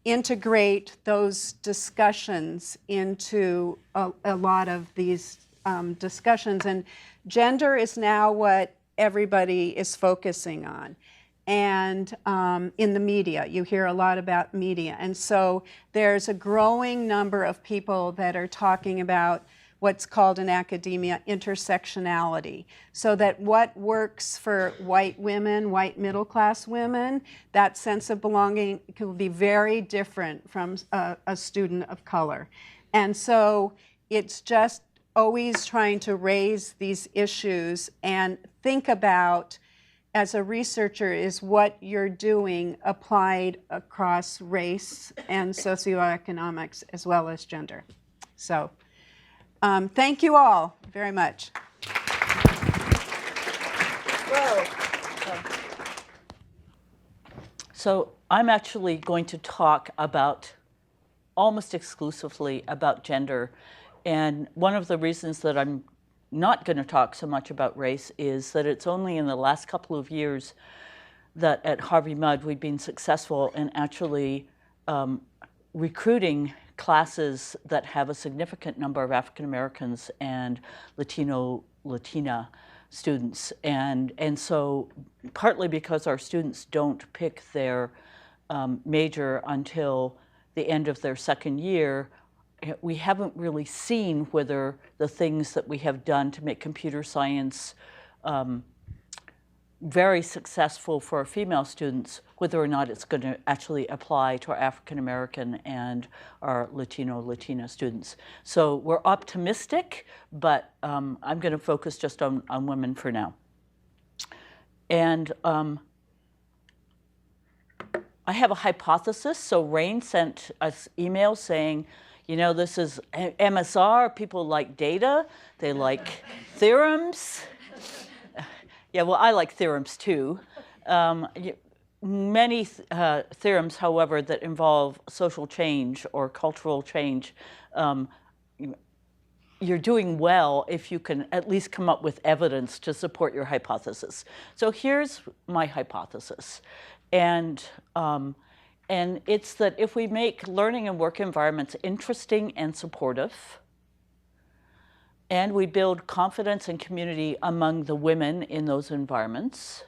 integrate those discussions into a lot of these discussions. And gender is now what everybody is focusing on. and in the media. You hear a lot about media. And so there's a growing number of people that are talking about what's called in academia intersectionality, so that what works for white women, white middle-class women, that sense of belonging can be very different from a student of color. And so it's just always trying to raise these issues and think about, as a researcher, is what you're doing applied across race and socioeconomics as well as gender. So thank you all very much.
So I'm actually going to talk about, almost exclusively about gender. And one of the reasons that I'm not going to talk so much about race is that it's only in the last couple of years that at Harvey Mudd we've been successful in actually recruiting classes that have a significant number of African Americans and Latina students. And so partly because our students don't pick their major until the end of their second year, we haven't really seen whether the things that we have done to make computer science very successful for our female students, whether or not it's going to actually apply to our African American and our Latina students. So we're optimistic, but I'm going to focus just on women for now. And I have a hypothesis. So Rain sent us email saying, you know, this is MSR, people like data, they like theorems. Yeah, well, I like theorems too. Many theorems, however, that involve social change or cultural change, you're doing well if you can at least come up with evidence to support your hypothesis. So here's my hypothesis. And it's that if we make learning and work environments interesting and supportive, and we build confidence and community among the women in those environments,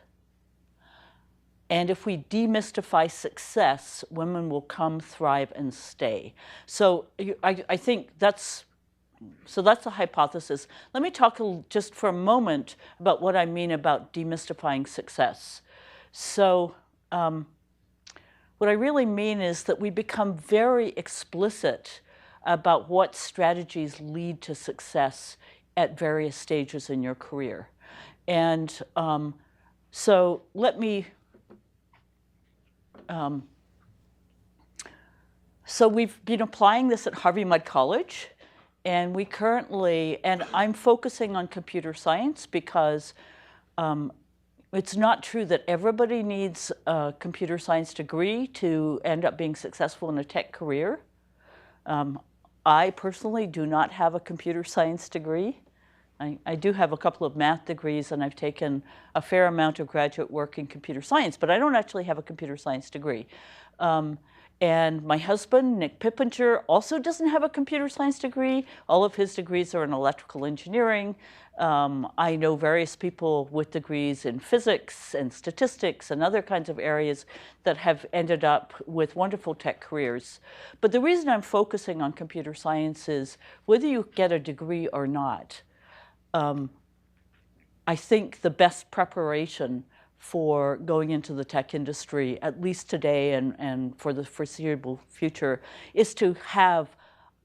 and if we demystify success, women will come, thrive, and stay. So I think that's a hypothesis. Let me talk just for a moment about what I mean about demystifying success. So what I really mean is that we become very explicit about what strategies lead to success at various stages in your career. And so let me, so we've been applying this at Harvey Mudd College, and we currently, and I'm focusing on computer science because it's not true that everybody needs a computer science degree to end up being successful in a tech career. I personally do not have a computer science degree. I do have a couple of math degrees, and I've taken a fair amount of graduate work in computer science, but I don't actually have a computer science degree. And my husband, Nick Pippinger, also doesn't have a computer science degree. All of his degrees are in electrical engineering. I know various people with degrees in physics and statistics and other kinds of areas that have ended up with wonderful tech careers. But the reason I'm focusing on computer science is whether you get a degree or not, I think the best preparation for going into the tech industry, at least today and for the foreseeable future, is to have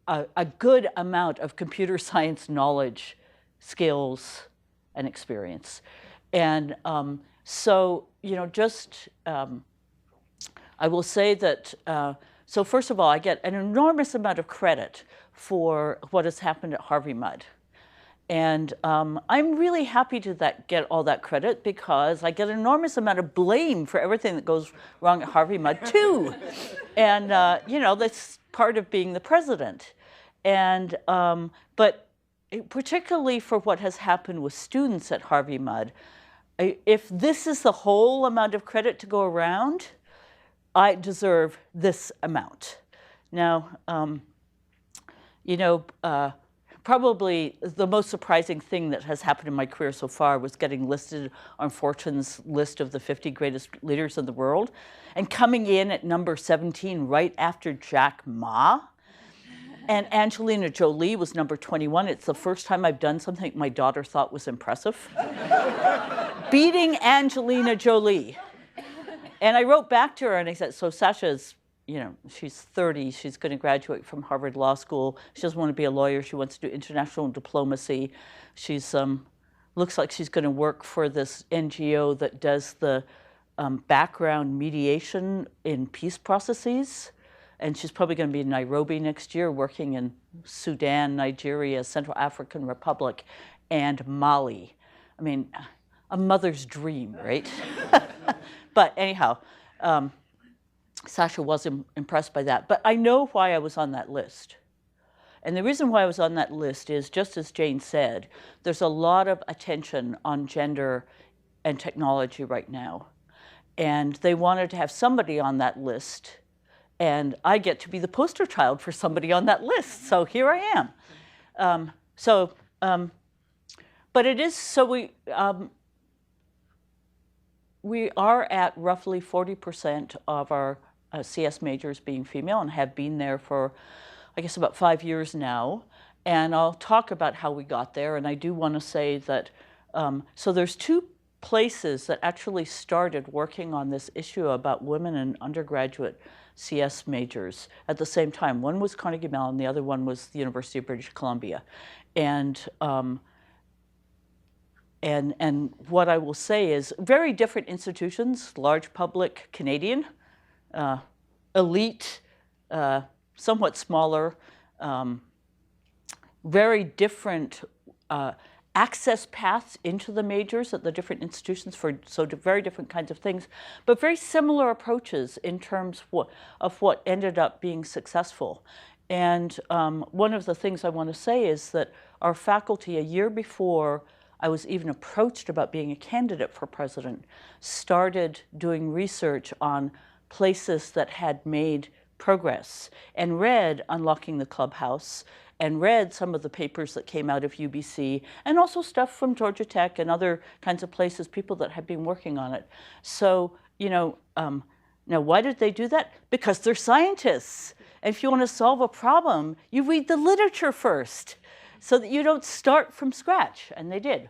a good amount of computer science knowledge, skills, and experience. And so, you know, just, I will say that, so first of all, I get an enormous amount of credit for what has happened at Harvey Mudd. And I'm really happy to get all that credit because I get an enormous amount of blame for everything that goes wrong at Harvey Mudd too. And, you know, that's part of being the president. And, but particularly for what has happened with students at Harvey Mudd, if this is the whole amount of credit to go around, I deserve this amount. Now, you know, probably the most surprising thing that has happened in my career so far was getting listed on Fortune's list of the 50 greatest leaders in the world, and coming in at number 17 right after Jack Ma. And Angelina Jolie was number 21. It's the first time I've done something my daughter thought was impressive. Beating Angelina Jolie. And I wrote back to her and I said, so Sasha's, she's 30. She's going to graduate from Harvard Law School. She doesn't want to be a lawyer. She wants to do international diplomacy. She's looks like she's going to work for this NGO that does the background mediation in peace processes. And she's probably going to be in Nairobi next year, working in Sudan, Nigeria, Central African Republic, and Mali. I mean, a mother's dream, right? But anyhow, Sasha was impressed by that. But I know why I was on that list. And the reason why I was on that list is, just as Jane said, there's a lot of attention on gender and technology right now. And they wanted to have somebody on that list. And I get to be the poster child for somebody on that list. So here I am. But it is, so we are at roughly 40% of our CS majors being female, and have been there for, I guess, about 5 years now. And I'll talk about how we got there. And I do want to say that, so there's two places that actually started working on this issue about women in undergraduate CS majors at the same time. One was Carnegie Mellon, the other one was the University of British Columbia. And what I will say is very different institutions, large public Canadian, elite, somewhat smaller, very different access paths into the majors at the different institutions for very different kinds of things, but very similar approaches in terms of what ended up being successful. And one of the things I want to say is that our faculty, a year before I was even approached about being a candidate for president, started doing research on places that had made progress, and read Unlocking the Clubhouse, and read some of the papers that came out of UBC, and also stuff from Georgia Tech and other kinds of places, people that had been working on it. So, now why did they do that? Because they're scientists. And if you want to solve a problem, you read the literature first, so that you don't start from scratch, and they did.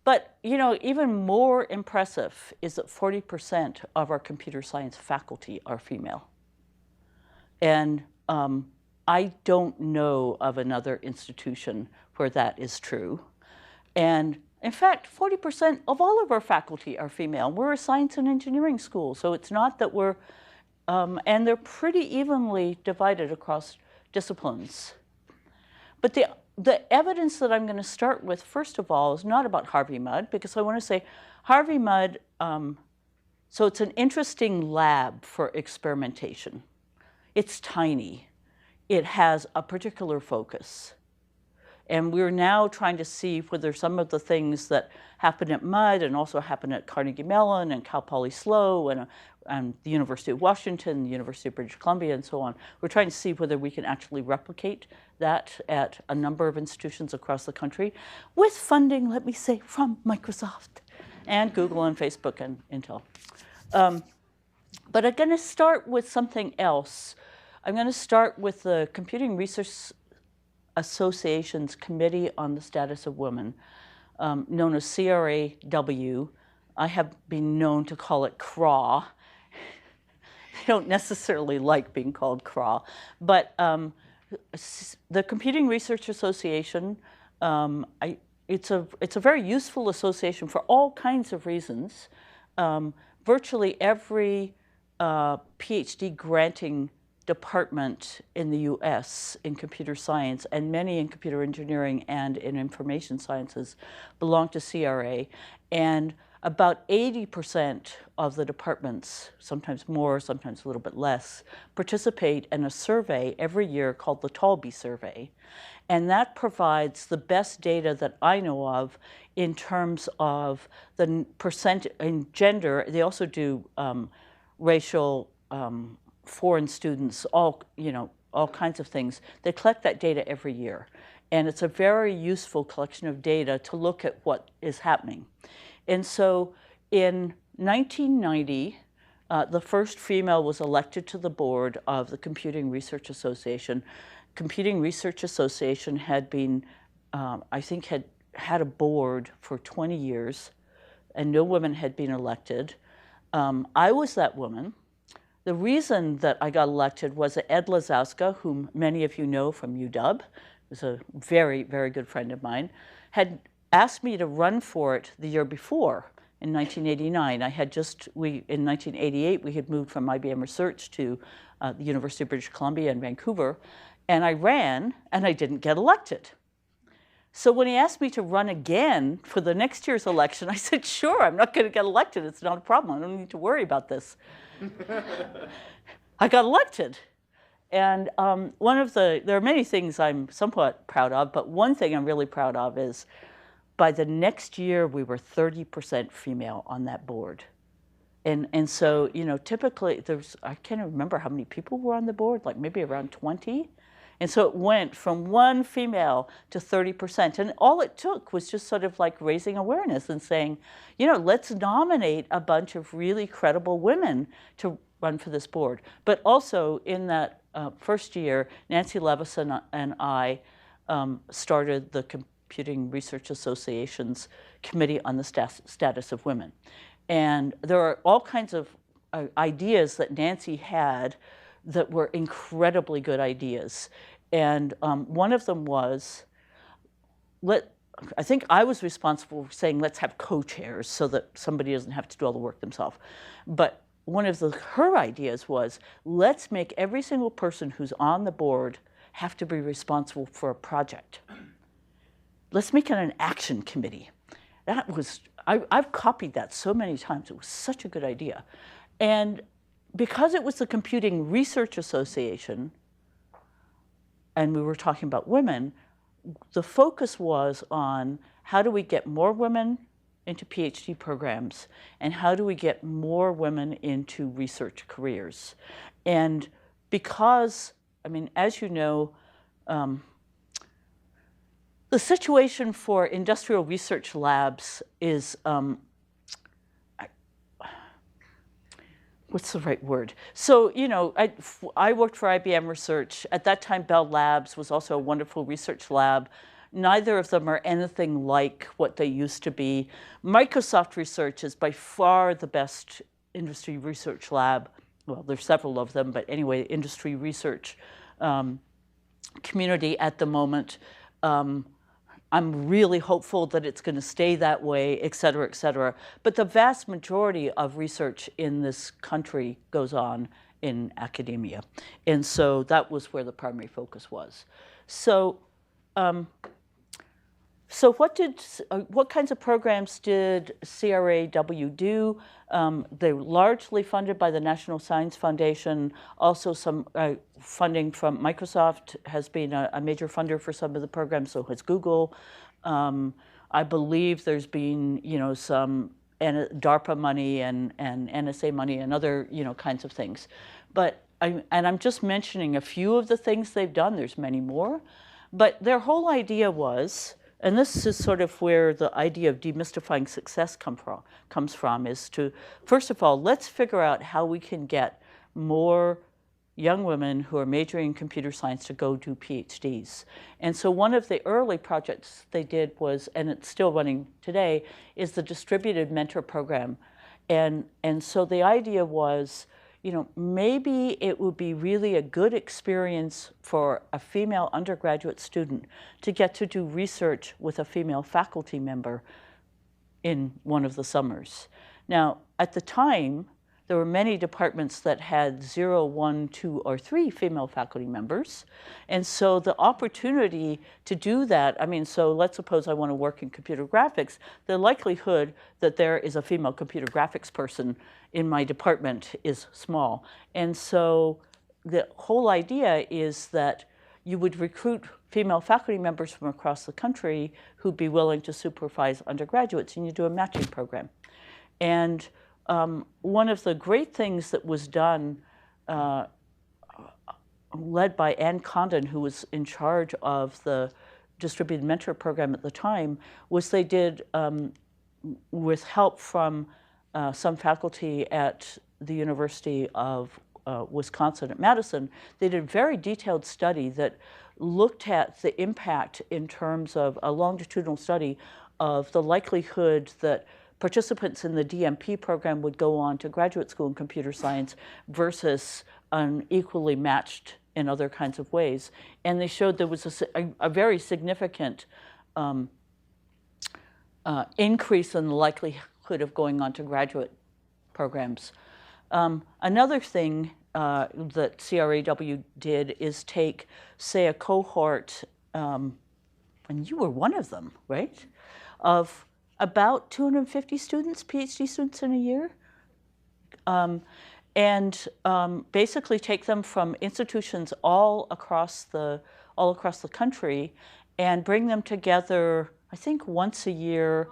But, even more impressive is that 40% of our computer science faculty are female. And I don't know of another institution where that is true. And in fact, 40% of all of our faculty are female. We're a science and engineering school, so it's not that we're, and they're pretty evenly divided across disciplines. But the evidence that I'm going to start with, first of all, is not about Harvey Mudd, because I want to say Harvey Mudd, so it's an interesting lab for experimentation. It's tiny. It has a particular focus. And we're now trying to see whether some of the things that happen at Mudd and also happen at Carnegie Mellon and Cal Poly SLO and the University of Washington, the University of British Columbia, and so on, we're trying to see whether we can actually replicate that at a number of institutions across the country with funding, let me say, from Microsoft and Google and Facebook and Intel. But I'm going to start with something else. I'm going to start with the Computing Research Association's Committee on the Status of Women, known as CRAW. I have been known to call it CRAW. They don't necessarily like being called CRAW, but the Computing Research Association, it's a very useful association for all kinds of reasons. Virtually every PhD granting department in the US in computer science, and many in computer engineering and in information sciences, belong to CRA. And about 80% of the departments, sometimes more, sometimes a little bit less, participate in a survey every year called the Talby Survey. And that provides the best data that I know of in terms of the percent in gender. They also do racial, foreign students, all kinds of things. They collect that data every year. And it's a very useful collection of data to look at what is happening. And so in 1990, the first female was elected to the board of the Computing Research Association. Computing Research Association had been, I think, had a board for 20 years, and no women had been elected. I was that woman. The reason that I got elected was that Ed Lazowska, whom many of you know from UW, who's a very, very good friend of mine, had asked me to run for it the year before. In 1989, in 1988, we had moved from IBM Research to the University of British Columbia in Vancouver, and I ran, and I didn't get elected. So when he asked me to run again for the next year's election, I said, sure, I'm not going to get elected. It's not a problem. I don't need to worry about this. I got elected. And there are many things I'm somewhat proud of, but one thing I'm really proud of is by the next year, we were 30% female on that board. And so, typically, I can't remember how many people were on the board, like maybe around 20. And so it went from 1 female to 30%. And all it took was just sort of like raising awareness and saying, let's nominate a bunch of really credible women to run for this board. But also in that first year, Nancy Levison and I started the Computing Research Association's Committee on the Status of Women. And there are all kinds of ideas that Nancy had that were incredibly good ideas. And one of them was, I think I was responsible for saying, let's have co-chairs so that somebody doesn't have to do all the work themselves. But one of her ideas was, let's make every single person who's on the board have to be responsible for a project. Let's make it an action committee. That was, I've copied that so many times. It was such a good idea. And because it was the Computing Research Association, and we were talking about women, the focus was on how do we get more women into PhD programs, and how do we get more women into research careers. And because, as you know, the situation for industrial research labs is, what's the right word? So, I worked for IBM Research. At that time, Bell Labs was also a wonderful research lab. Neither of them are anything like what they used to be. Microsoft Research is by far the best industry research lab. Well, there's several of them, but anyway, industry research community at the moment. I'm really hopeful that it's going to stay that way, et cetera, et cetera. But the vast majority of research in this country goes on in academia. And so that was where the primary focus was. So, what kinds of programs did CRAW do? They're largely funded by the National Science Foundation. Also some funding from Microsoft has been a major funder for some of the programs, so has Google. I believe there's been, some DARPA money and NSA money and other, kinds of things. But I'm just mentioning a few of the things they've done. There's many more. But their whole idea was, and this is sort of where the idea of demystifying success comes from, is to, first of all, let's figure out how we can get more young women who are majoring in computer science to go do PhDs. And so one of the early projects they did was, and it's still running today, is the Distributed Mentor Program. And so the idea was, maybe it would be really a good experience for a female undergraduate student to get to do research with a female faculty member in one of the summers. Now, at the time, there were many departments that had 0, 1, 2, or 3 female faculty members. And so the opportunity to do that, so let's suppose I want to work in computer graphics, the likelihood that there is a female computer graphics person in my department is small. And so the whole idea is that you would recruit female faculty members from across the country who'd be willing to supervise undergraduates, and you do a matching program. And one of the great things that was done, led by Ann Condon, who was in charge of the distributed mentor program at the time was they did, with help from some faculty at the University of Wisconsin at Madison, they did a very detailed study that looked at the impact in terms of a longitudinal study of the likelihood that participants in the DMP program would go on to graduate school in computer science versus unequally matched in other kinds of ways. And they showed there was a very significant increase in the likelihood of going on to graduate programs. Another thing that CRAW did is take, say, a cohort, and you were one of them, right, of about 250 students, PhD students in a year, and basically take them from institutions all across the country and bring them together, I think, once a year,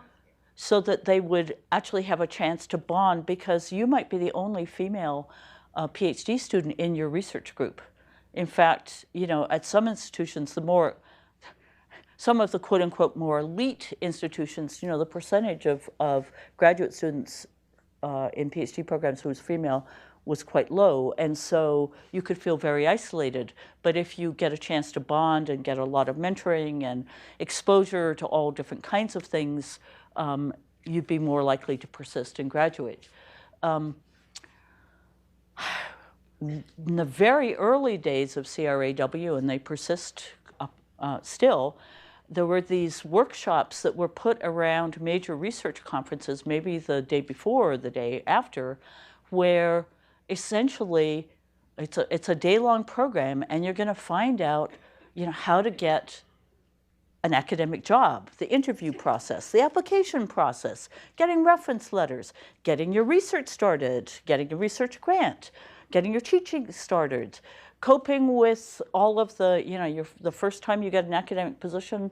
so that they would actually have a chance to bond, because you might be the only female PhD student in your research group. In fact, you know, at some institutions, some of the quote-unquote more elite institutions, you know, the percentage of graduate students in PhD programs who was female was quite low, and so you could feel very isolated. But if you get a chance to bond and get a lot of mentoring and exposure to all different kinds of things, you'd be more likely to persist and graduate. In the very early days of CRAW, and they persist still, there were these workshops that were put around major research conferences, maybe the day before or the day after, where essentially it's a day-long program, and you're going to find out, you know, how to get an academic job, the interview process, the application process, getting reference letters, getting your research started, getting a research grant, getting your teaching started, coping with all of the, you know, the first time you get an academic position,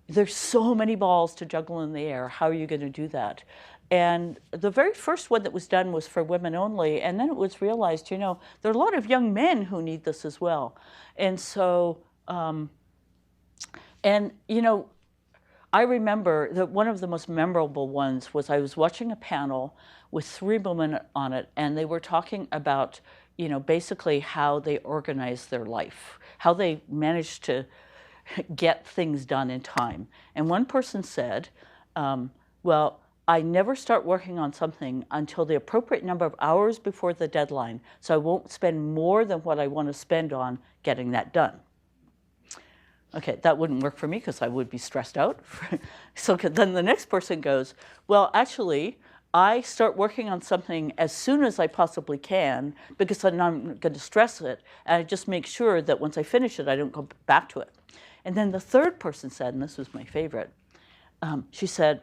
there's so many balls to juggle in the air. How are you going to do that? And the very first one that was done was for women only, and then it was realized, you know, there are a lot of young men who need this as well. And so, and, you know, I remember that one of the most memorable ones was I was watching a panel with 3 women on it, and they were talking about, you know, basically how they organized their life, how they managed to get things done in time. And one person said, well, I never start working on something until the appropriate number of hours before the deadline, so I won't spend more than what I want to spend on getting that done. Okay, that wouldn't work for me because I would be stressed out. So then the next person goes, well, actually, I start working on something as soon as I possibly can, because I'm not going to stress it, and I just make sure that once I finish it, I don't go back to it. And then the third person said, and this was my favorite, she said,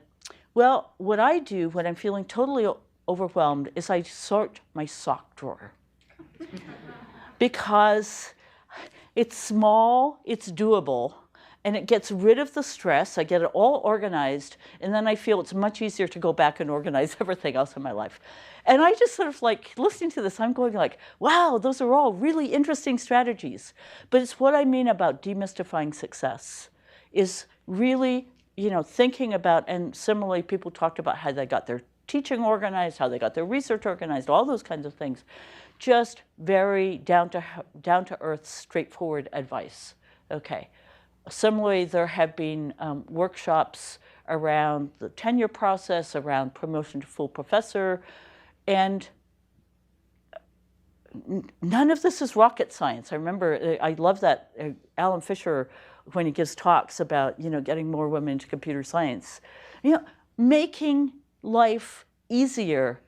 well, what I do when I'm feeling totally overwhelmed is I sort my sock drawer. Because it's small, it's doable, and it gets rid of the stress. I get it all organized, and then I feel it's much easier to go back and organize everything else in my life. And I just sort of like, listening to this, I'm going like, wow, those are all really interesting strategies. But it's what I mean about demystifying success, is really, you know, thinking about, and similarly, people talked about how they got their teaching organized, how they got their research organized, all those kinds of things. Just very down to earth, straightforward advice. Okay. Similarly, there have been workshops around the tenure process, around promotion to full professor, and none of this is rocket science. I remember, I love that Alan Fisher, when he gives talks about, you know, getting more women into computer science, you know, making life easier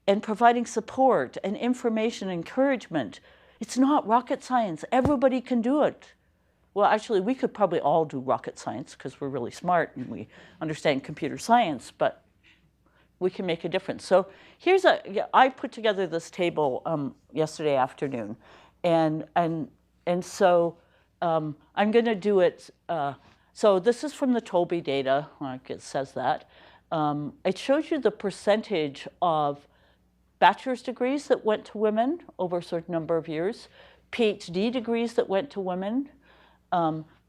and providing support and information, encouragement. It's not rocket science. Everybody can do it. Well, actually, we could probably all do rocket science because we're really smart and we understand computer science, but we can make a difference. So here's I put together this table yesterday afternoon, and so I'm going to do it. So this is from the Tolby data, like it says that. It shows you the percentage of bachelor's degrees that went to women over a certain number of years, PhD degrees that went to women.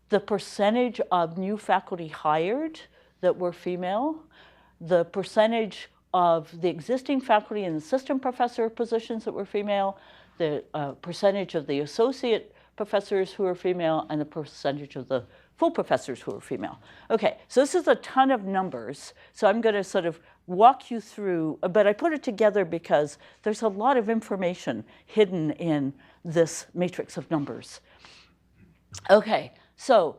The the percentage of new faculty hired that were female, the percentage of the existing faculty and assistant professor positions that were female, the percentage of the associate professors who were female, and the percentage of the full professors who were female. Okay, so this is a ton of numbers, so I'm going to sort of walk you through, but I put it together because there's a lot of information hidden in this matrix of numbers. Okay, so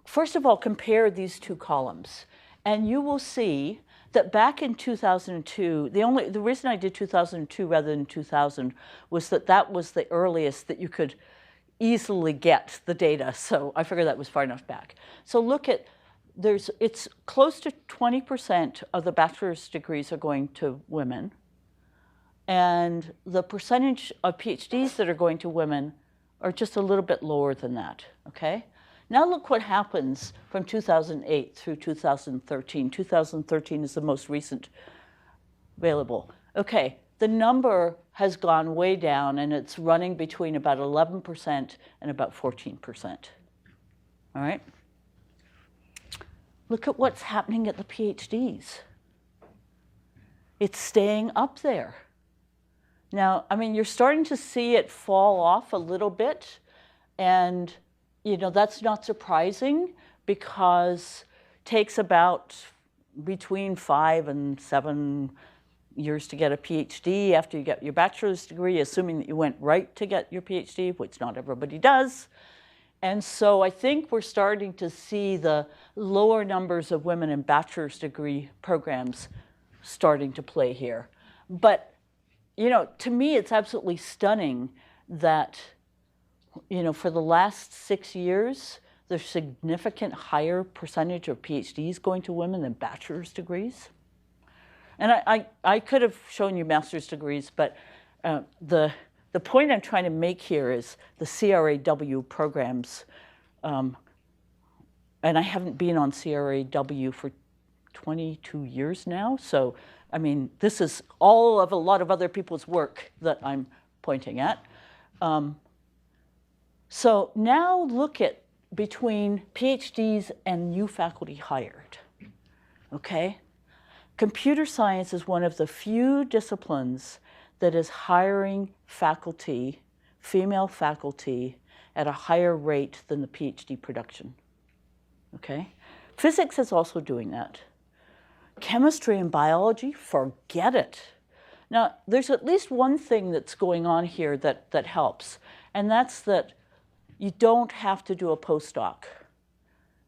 first of all, compare these two columns, and you will see that back in 2002, the reason I did 2002 rather than 2000 was that was the earliest that you could easily get the data. So I figured that was far enough back. So look at, it's close to 20% of the bachelor's degrees are going to women. And the percentage of PhDs that are going to women are just a little bit lower than that, okay? Now look what happens from 2008 through 2013. 2013 is the most recent available. Okay, the number has gone way down, and it's running between about 11% and about 14%. All right? Look at what's happening at the PhDs. It's staying up there. Now, I mean, you're starting to see it fall off a little bit, and you know, that's not surprising because it takes about between 5 and 7 years to get a PhD after you get your bachelor's degree, assuming that you went right to get your PhD, which not everybody does. And so I think we're starting to see the lower numbers of women in bachelor's degree programs starting to play here. But, you know, to me, it's absolutely stunning that, you know, for the last 6 years, there's significant higher percentage of PhDs going to women than bachelor's degrees. And I could have shown you master's degrees, but the point I'm trying to make here is the CRAW programs, and I haven't been on CRAW for 22 years now, so I mean, this is all of a lot of other people's work that I'm pointing at. So now look at between PhDs and new faculty hired, okay? Computer science is one of the few disciplines that is hiring faculty, female faculty, at a higher rate than the PhD production, okay? Physics is also doing that. Chemistry and biology, forget it. Now, there's at least one thing that's going on here that helps, and that's that you don't have to do a postdoc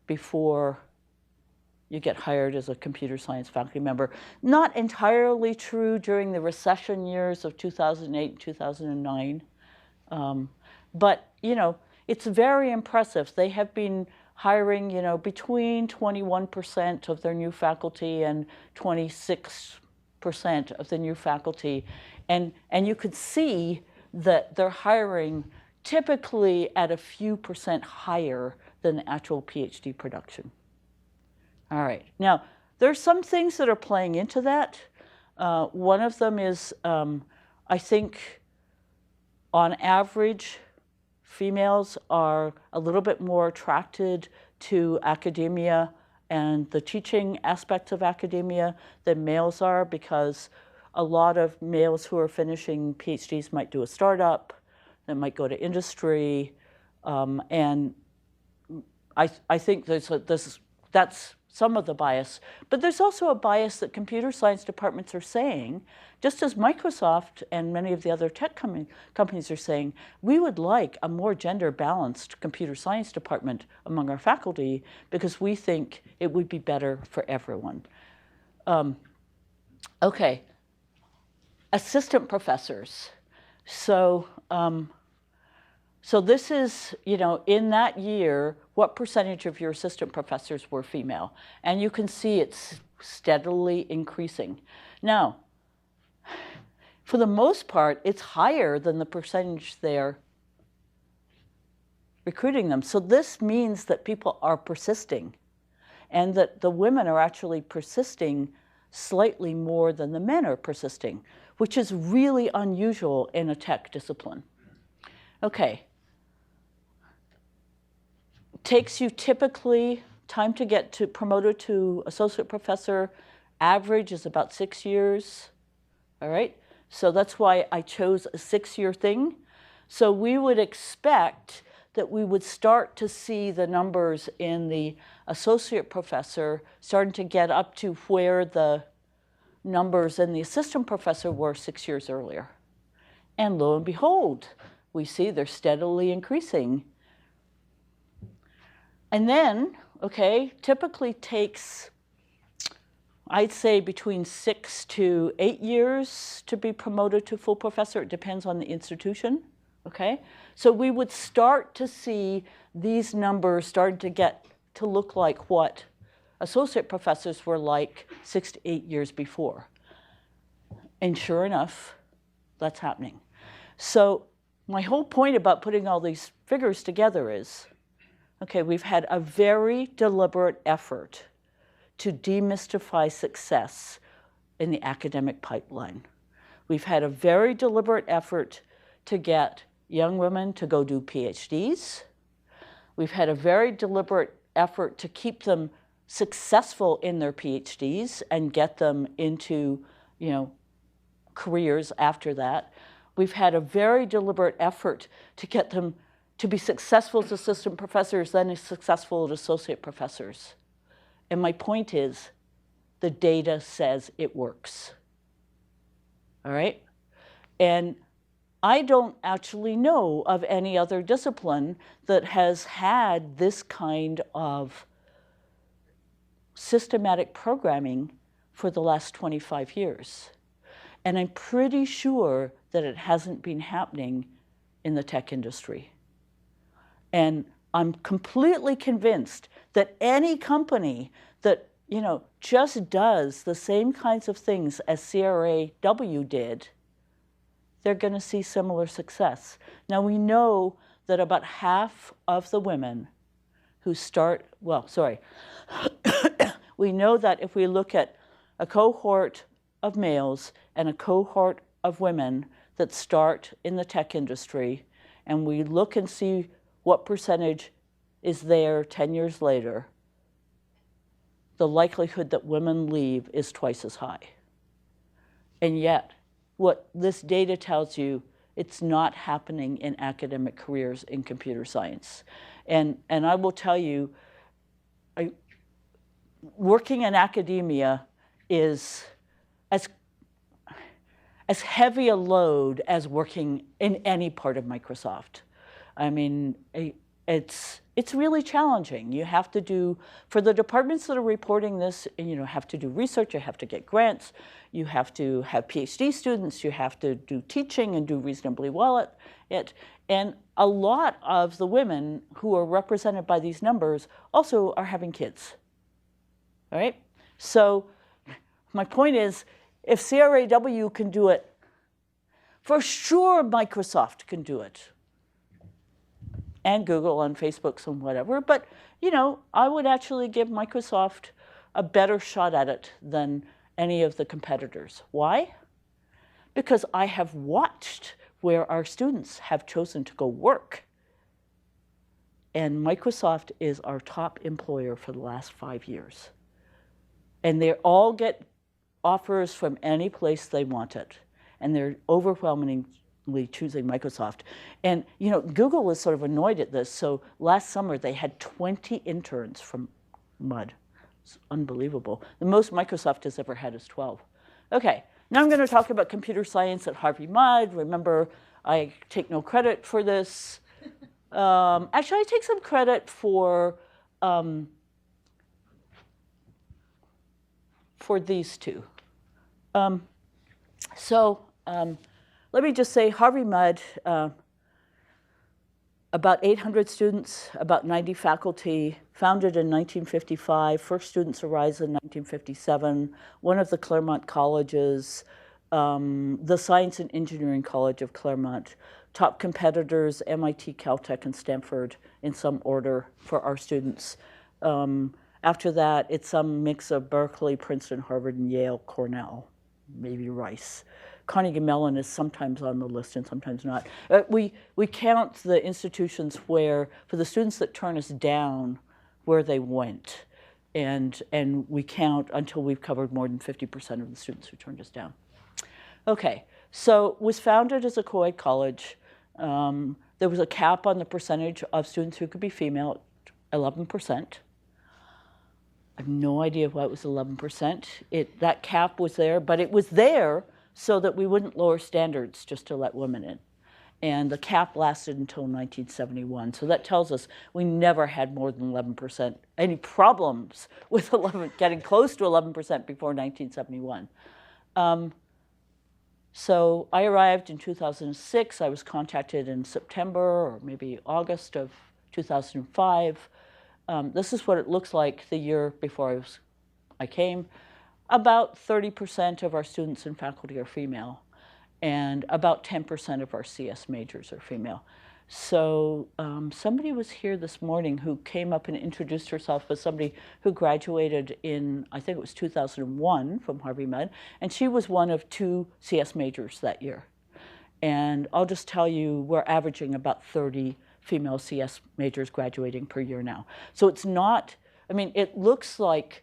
before you get hired as a computer science faculty member. Not entirely true during the recession years of 2008 and 2009. But, you know, it's very impressive. They have been hiring, you know, between 21% of their new faculty and 26% of the new faculty. And you could see that they're hiring typically at a few percent higher than the actual PhD production. All right, now there's some things that are playing into that. One of them is, I think, on average, females are a little bit more attracted to academia and the teaching aspects of academia than males are, because a lot of males who are finishing PhDs might do a startup, they might go to industry, and I think that's some of the bias. But there's also a bias that computer science departments are saying, just as Microsoft and many of the other tech companies are saying, we would like a more gender-balanced computer science department among our faculty because we think it would be better for everyone. Okay, assistant professors. So this is, you know, in that year, what percentage of your assistant professors were female? And you can see it's steadily increasing. Now, for the most part, it's higher than the percentage they're recruiting them. So this means that people are persisting, and that the women are actually persisting slightly more than the men are persisting, which is really unusual in a tech discipline. Okay. Takes you typically, time to get to promoted to associate professor, average is about 6 years, all right? So that's why I chose a 6-year thing. So we would expect that we would start to see the numbers in the associate professor starting to get up to where the numbers in the assistant professor were 6 years earlier. And lo and behold, we see they're steadily increasing. And then, okay, typically takes, I'd say, between 6 to 8 years to be promoted to full professor. It depends on the institution, okay? So we would start to see these numbers starting to get to look like what associate professors were like 6 to 8 years before. And sure enough, that's happening. So my whole point about putting all these figures together is, okay, we've had a very deliberate effort to demystify success in the academic pipeline. We've had a very deliberate effort to get young women to go do PhDs. We've had a very deliberate effort to keep them successful in their PhDs and get them into, careers after that. We've had a very deliberate effort to get them to be successful as assistant professors, then as successful as associate professors. And my point is, the data says it works. All right? And I don't actually know of any other discipline that has had this kind of systematic programming for the last 25 years. And I'm pretty sure that it hasn't been happening in the tech industry. And I'm completely convinced that any company that, just does the same kinds of things as CRAW did, they're going to see similar success. Now, we know that about half of the women who start, we know that if we look at a cohort of males and a cohort of women that start in the tech industry, and we look and see what percentage is there 10 years later, the likelihood that women leave is twice as high. And yet, what this data tells you, it's not happening in academic careers in computer science. And I will tell you, working in academia is as heavy a load as working in any part of Microsoft. I mean, it's really challenging. You have to do, for the departments that are reporting this, have to do research, you have to get grants, you have to have PhD students, you have to do teaching and do reasonably well at it. And a lot of the women who are represented by these numbers also are having kids, all right? So my point is, if CRAW can do it, for sure Microsoft can do it. And Google and Facebook and whatever. But, I would actually give Microsoft a better shot at it than any of the competitors. Why? Because I have watched where our students have chosen to go work. And Microsoft is our top employer for the last 5 years. And they all get offers from any place they want it. And they're overwhelmingly choosing Microsoft. And Google is sort of annoyed at this. So last summer they had 20 interns from MUD. It's unbelievable. The most Microsoft has ever had is 12. Okay, now I'm going to talk about computer science at Harvey MUD. Remember, I take no credit for this. Actually, I take some credit for these two. Let me just say, Harvey MUD, about 800 students, about 90 faculty, founded in 1955. First students arrived in 1957. One of the Claremont colleges, the Science and Engineering College of Claremont. Top competitors, MIT, Caltech, and Stanford in some order for our students. After that, it's some mix of Berkeley, Princeton, Harvard, and Yale, Cornell. maybe Rice. Carnegie Mellon is sometimes on the list and sometimes not. We count the institutions where, for the students that turn us down, where they went. And we count until we've covered more than 50% of the students who turned us down. Okay, so it was founded as a co-ed college. There was a cap on the percentage of students who could be female, 11%. I have no idea why it was 11%. That cap was there, but it was there so that we wouldn't lower standards just to let women in. And the cap lasted until 1971. So that tells us we never had more than 11%, any problems with getting close to 11% before 1971. So I arrived in 2006. I was contacted in September or maybe August of 2005. This is what it looks like the year before I came. About 30% of our students and faculty are female, and about 10% of our CS majors are female. So somebody was here this morning who came up and introduced herself as somebody who graduated in, I think it was 2001 from Harvey Mudd, and she was one of 2 CS majors that year. And I'll just tell you, we're averaging about 30 female CS majors graduating per year now. So it's not, I mean, it looks like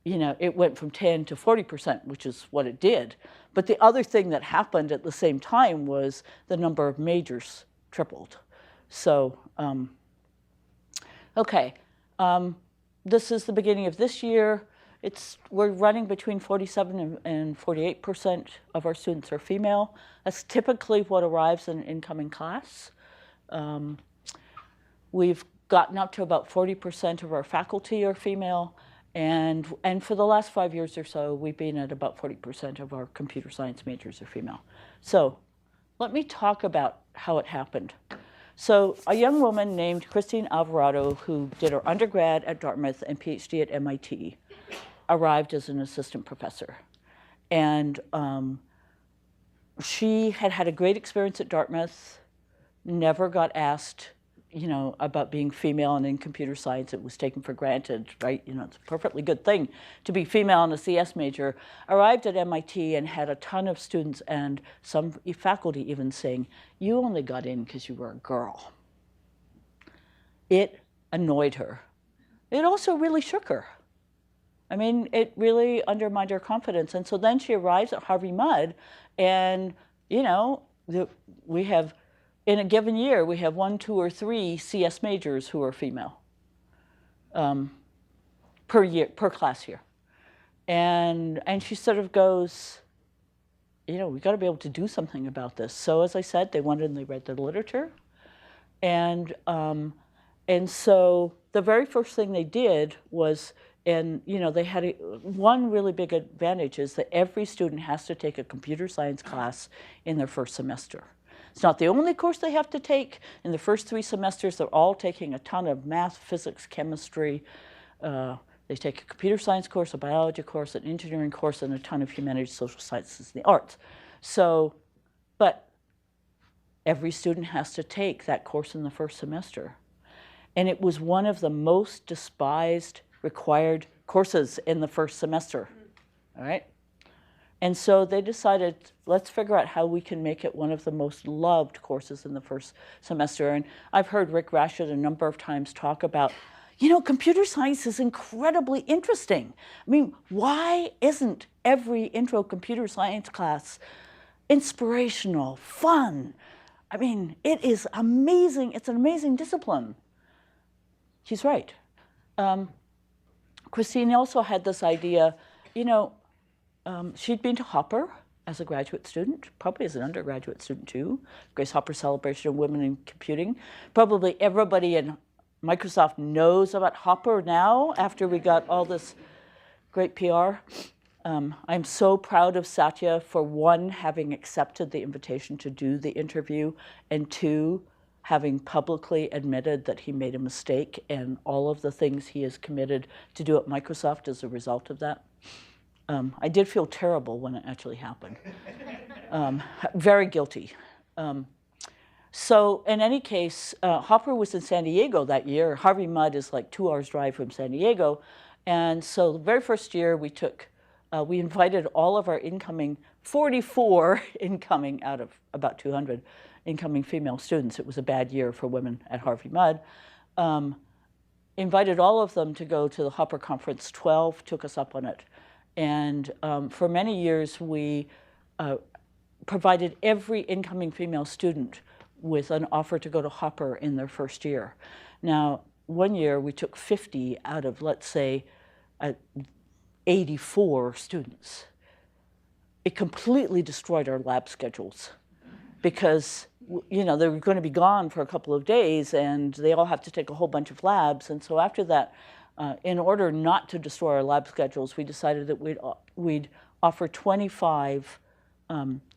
it went from 10 to 40%, which is what it did. But the other thing that happened at the same time was the number of majors tripled. So, okay, this is the beginning of this year. We're running between 47 and 48% of our students are female. That's typically what arrives in an incoming class. We've gotten up to about 40% of our faculty are female. And for the last 5 years or so, we've been at about 40% of our computer science majors are female. So let me talk about how it happened. So a young woman named Christine Alvarado, who did her undergrad at Dartmouth and PhD at MIT, arrived as an assistant professor. And she had had a great experience at Dartmouth, never got asked about being female and in computer science. It was taken for granted, right? It's a perfectly good thing to be female and a CS major. Arrived at MIT and had a ton of students and some faculty even saying, you only got in because you were a girl. It annoyed her. It also really shook her. I mean, it really undermined her confidence. And so then she arrives at Harvey Mudd and, we have, in a given year, we have 1, 2, or 3 CS majors who are female per class year. And she sort of goes, we got to be able to do something about this. So as I said, they went and they read the literature. And so the very first thing they did was, they had one really big advantage is that every student has to take a computer science class in their first semester. It's not the only course they have to take. In the first 3 semesters, they're all taking a ton of math, physics, chemistry. They take a computer science course, a biology course, an engineering course, and a ton of humanities, social sciences, and the arts. So, but every student has to take that course in the first semester. And it was one of the most despised required courses in the first semester, all right? And so they decided, let's figure out how we can make it one of the most loved courses in the first semester. And I've heard Rick Rashid a number of times talk about, computer science is incredibly interesting. I mean, why isn't every intro computer science class inspirational, fun? I mean, it is amazing. It's an amazing discipline. She's right. Christine also had this idea, she'd been to Hopper as a graduate student, probably as an undergraduate student too, Grace Hopper Celebration of Women in Computing. Probably everybody in Microsoft knows about Hopper now after we got all this great PR. I'm so proud of Satya for 1, having accepted the invitation to do the interview, and 2, having publicly admitted that he made a mistake and all of the things he is committed to do at Microsoft as a result of that. I did feel terrible when it actually happened. Very guilty. So in any case, Hopper was in San Diego that year. Harvey Mudd is like 2 hours drive from San Diego. And so the very first year we took We invited all of our incoming, 44 incoming out of about 200 incoming female students. It was a bad year for women at Harvey Mudd. Invited all of them to go to the Hopper Conference. 12 took us up on it. And for many years, we provided every incoming female student with an offer to go to Hopper in their first year. Now, one year we took 50 out of, let's say, 84 students. It completely destroyed our lab schedules because, you know, they were going to be gone for a couple of days and they all have to take a whole bunch of labs. And so after that, in order not to destroy our lab schedules, we decided that we'd offer 25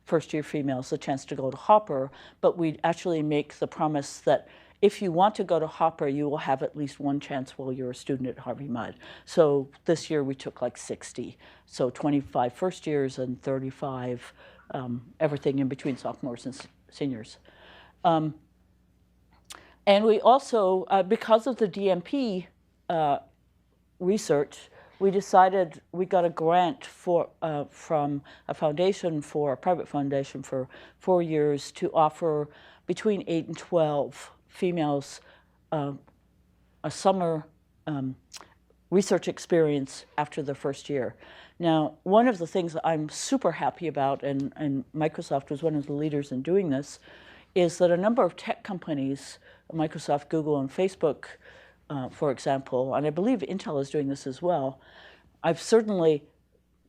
first-year females the chance to go to Hopper, but we'd actually make the promise that if you want to go to Hopper, you will have at least one chance while you're a student at Harvey Mudd. So this year we took like 60. So 25 first years and 35 everything in between sophomores and seniors. And we also, because of the DMP research, we decided we got a grant from a private foundation for 4 years to offer between 8 and 12 females a summer research experience after their first year. Now, one of the things that I'm super happy about, and Microsoft was one of the leaders in doing this, is that a number of tech companies, Microsoft, Google, and Facebook, for example, and I believe Intel is doing this as well. I've certainly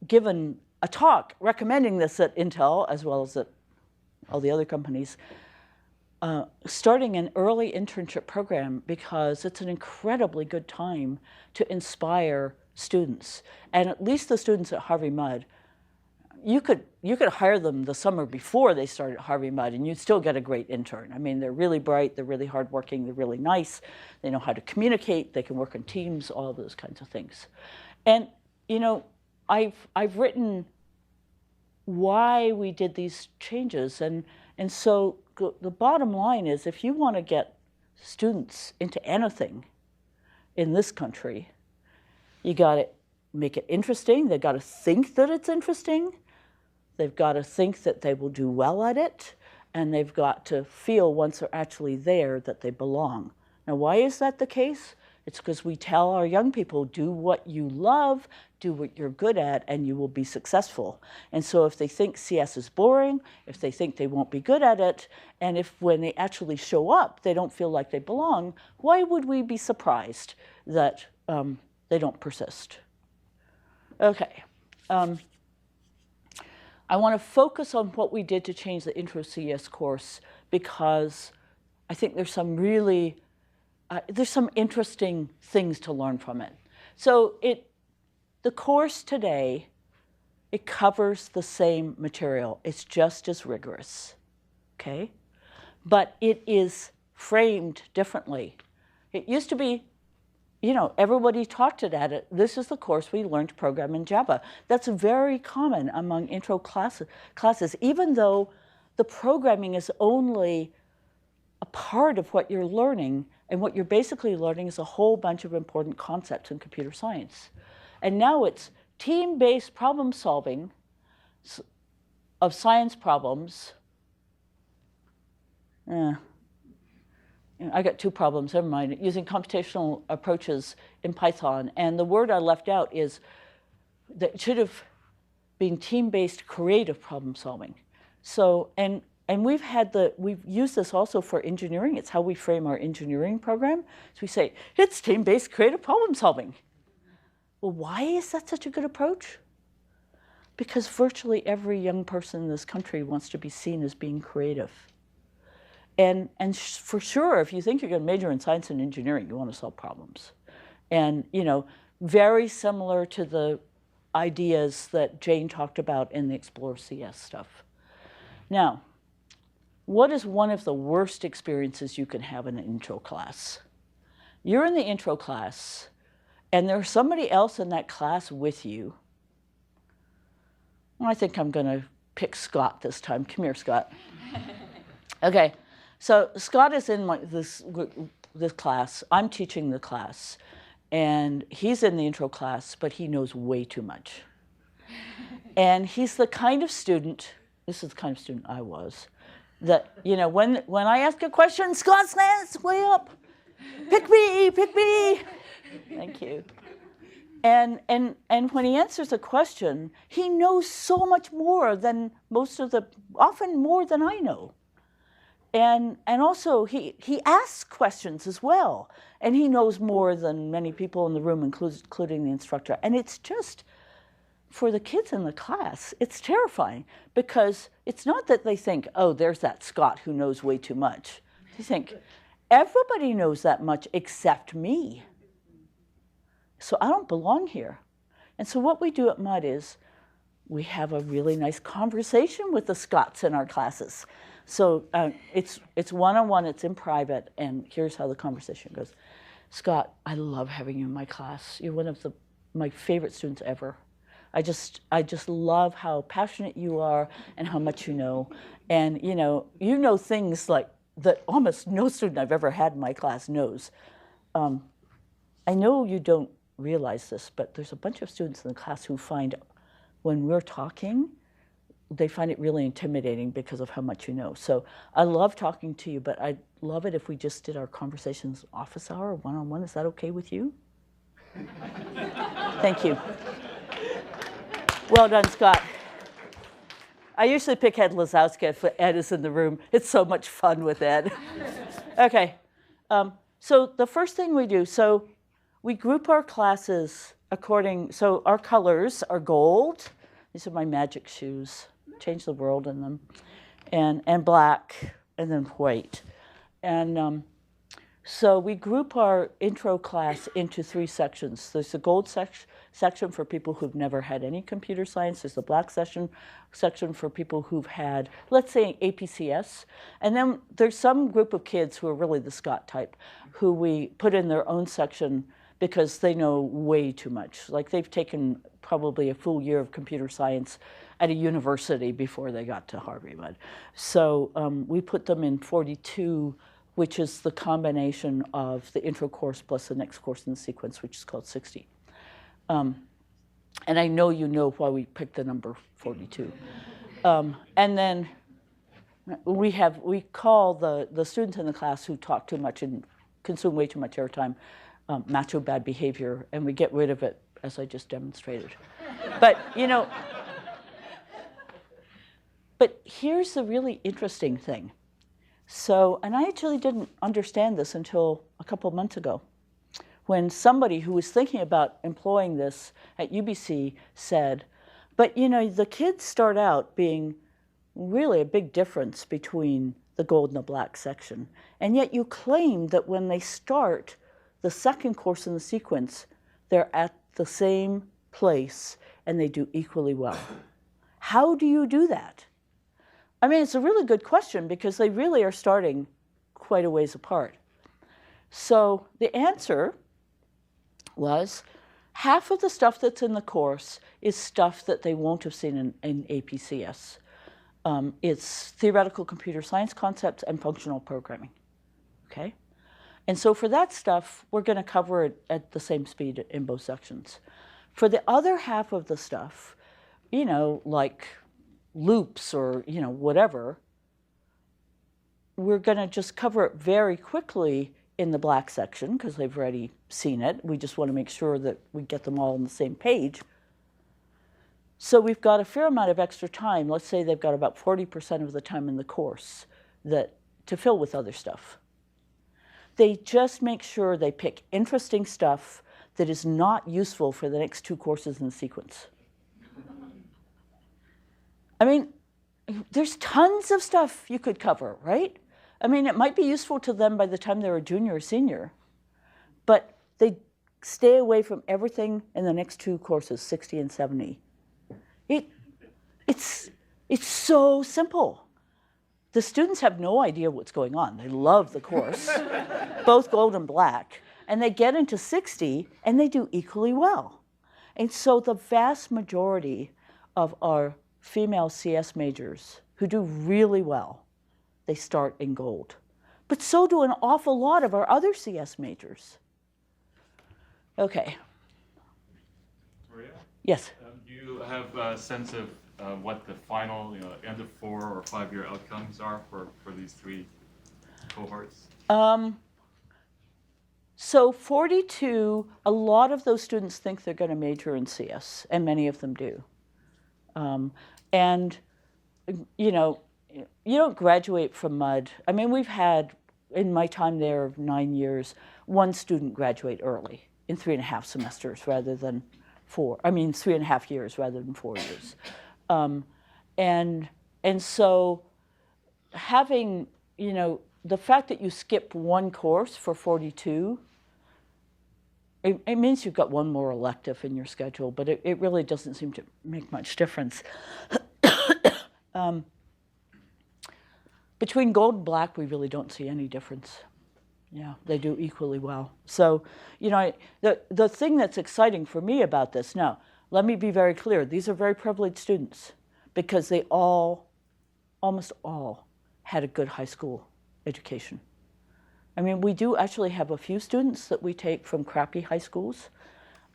given a talk recommending this at Intel as well as at all the other companies, starting an early internship program because it's an incredibly good time to inspire students. And at least the students at Harvey Mudd, you could hire them the summer before they started at Harvey Mudd and you'd still get a great intern. I mean, they're really bright, they're really hardworking, they're really nice, they know how to communicate, they can work in teams, all of those kinds of things. And, you know, I've written why we did these changes. And so the bottom line is if you want to get students into anything in this country, you got to make it interesting. They've got to think that it's interesting. They've got to think that they will do well at it. And they've got to feel once they're actually there that they belong. Now, why is that the case? It's because we tell our young people, do what you love, do what you're good at, and you will be successful. And so if they think CS is boring, if they think they won't be good at it, and if when they actually show up, they don't feel like they belong, why would we be surprised that they don't persist? Okay. I want to focus on what we did to change the Intro CS course because I think there's some really there's some interesting things to learn from it. So the course today, it covers the same material. It's just as rigorous, okay? But it is framed differently. It used to be, you know, everybody talked it at it. This is the course we learned to program in Java. That's very common among intro classes, even though the programming is only a part of what you're learning, and what you're basically learning is a whole bunch of important concepts in computer science. And now it's team-based problem solving of science problems. I got 2 problems, never mind. Using computational approaches in Python. And the word I left out is that it should have been team-based creative problem solving. So, and we've used this also for engineering. It's how we frame our engineering program. So we say, it's team-based creative problem solving. Well, why is that such a good approach? Because virtually every young person in this country wants to be seen as being creative. And for sure, if you think you're going to major in science and engineering, you want to solve problems. And, you know, very similar to the ideas that Jane talked about in the Explore CS stuff. Now, what is one of the worst experiences you can have in an intro class? You're in the intro class, and there's somebody else in that class with you. Well, I think I'm going to pick Scott this time. Come here, Scott. Okay, so Scott is in this class. I'm teaching the class, and he's in the intro class, but he knows way too much. And he's the kind of student, this is the kind of student I was, that, you know, when I ask a question, Scott's hands way up. Pick me, pick me. Thank you. And when he answers a question, he knows so much more than often more than I know. And also he asks questions as well. And he knows more than many people in the room, including the instructor. And it's just, for the kids in the class, it's terrifying because it's not that they think, oh, there's that Scott who knows way too much. They think, everybody knows that much except me. So I don't belong here. And so what we do at Mudd is we have a really nice conversation with the Scotts in our classes. So it's one-on-one, it's in private, and here's how the conversation goes. Scott, I love having you in my class. You're one of my favorite students ever. I just love how passionate you are and how much you know. And you know things like that almost no student I've ever had in my class knows. I know you don't realize this, but there's a bunch of students in the class who find when we're talking, they find it really intimidating because of how much you know. So I love talking to you, but I'd love it if we just did our conversations office hour, one-on-one. Is that okay with you? Thank you. Well done, Scott. I usually pick Ed Lazowski if Ed is in the room. It's so much fun with Ed. Okay, so the first thing we do, so we group our classes so our colors are gold. These are my magic shoes. Change the world in them. And black, and then white. And so we group our intro class into 3 sections. There's the gold section for people who've never had any computer science. There's the black section for people who've had, let's say, APCS. And then there's some group of kids who are really the Scott type, who we put in their own section because they know way too much. Like they've taken probably a full year of computer science at a university before they got to Harvey Mudd. So we put them in 42, which is the combination of the intro course plus the next course in the sequence, which is called 60. And I know you know why we picked the number 42. And then we call the students in the class who talk too much and consume way too much airtime macho bad behavior, and we get rid of it, as I just demonstrated. But, but here's the really interesting thing. So, and I actually didn't understand this until a couple of months ago, when somebody who was thinking about employing this at UBC said, but the kids start out being really a big difference between the gold and the black section. And yet you claim that when they start the second course in the sequence, they're at the same place and they do equally well. How do you do that? I mean, it's a really good question because they really are starting quite a ways apart. So the answer was half of the stuff that's in the course is stuff that they won't have seen in APCS. It's theoretical computer science concepts and functional programming, okay? And so for that stuff, we're going to cover it at the same speed in both sections. For the other half of the stuff, like loops or, whatever, we're going to just cover it very quickly in the black section because they've already seen it. We just want to make sure that we get them all on the same page. So we've got a fair amount of extra time. Let's say they've got about 40% of the time in the course to fill with other stuff. They just make sure they pick interesting stuff that is not useful for the next 2 courses in the sequence. I mean, there's tons of stuff you could cover, right? I mean, it might be useful to them by the time they're a junior or senior, but they stay away from everything in the next 2 courses, 60 and 70. It's so simple. The students have no idea what's going on. They love the course, both gold and black, and they get into 60 and they do equally well. And so the vast majority of our female CS majors who do really well, they start in gold. But so do an awful lot of our other CS majors. Okay.
Maria?
Yes.
Do you have a sense of what the final, end of 4 or 5 year outcomes are for these 3 cohorts?
So 42, a lot of those students think they're going to major in CS, and many of them do. And, you don't graduate from MUD. I mean, we've had, in my time there of 9 years, 1 student graduate early in 3.5 semesters rather than 4. I mean, 3.5 years rather than 4 years. And so having, the fact that you skip 1 course for 42, it means you've got 1 more elective in your schedule, but it really doesn't seem to make much difference. Between gold and black, we really don't see any difference. Yeah, they do equally well. So, the thing that's exciting for me about this, now, let me be very clear, these are very privileged students because they almost all, had a good high school education. I mean, we do actually have a few students that we take from crappy high schools,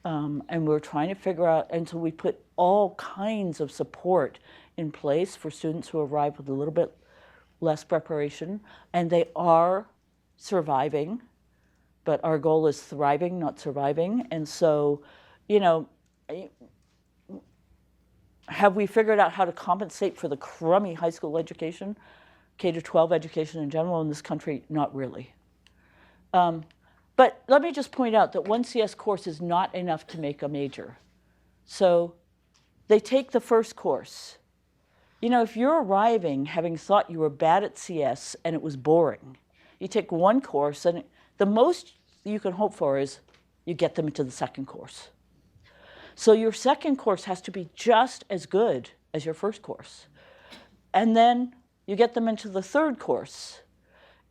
and we're trying to figure out, and so we put all kinds of support in place for students who arrive with a little bit less preparation, and they are surviving, but our goal is thriving, not surviving. And so, have we figured out how to compensate for the crummy high school education, K-12 education in general in this country? Not really. But let me just point out that 1 CS course is not enough to make a major. So they take the first course. If you're arriving having thought you were bad at CS and it was boring, you take 1 course and the most you can hope for is you get them into the second course. So your second course has to be just as good as your first course. And then you get them into the third course.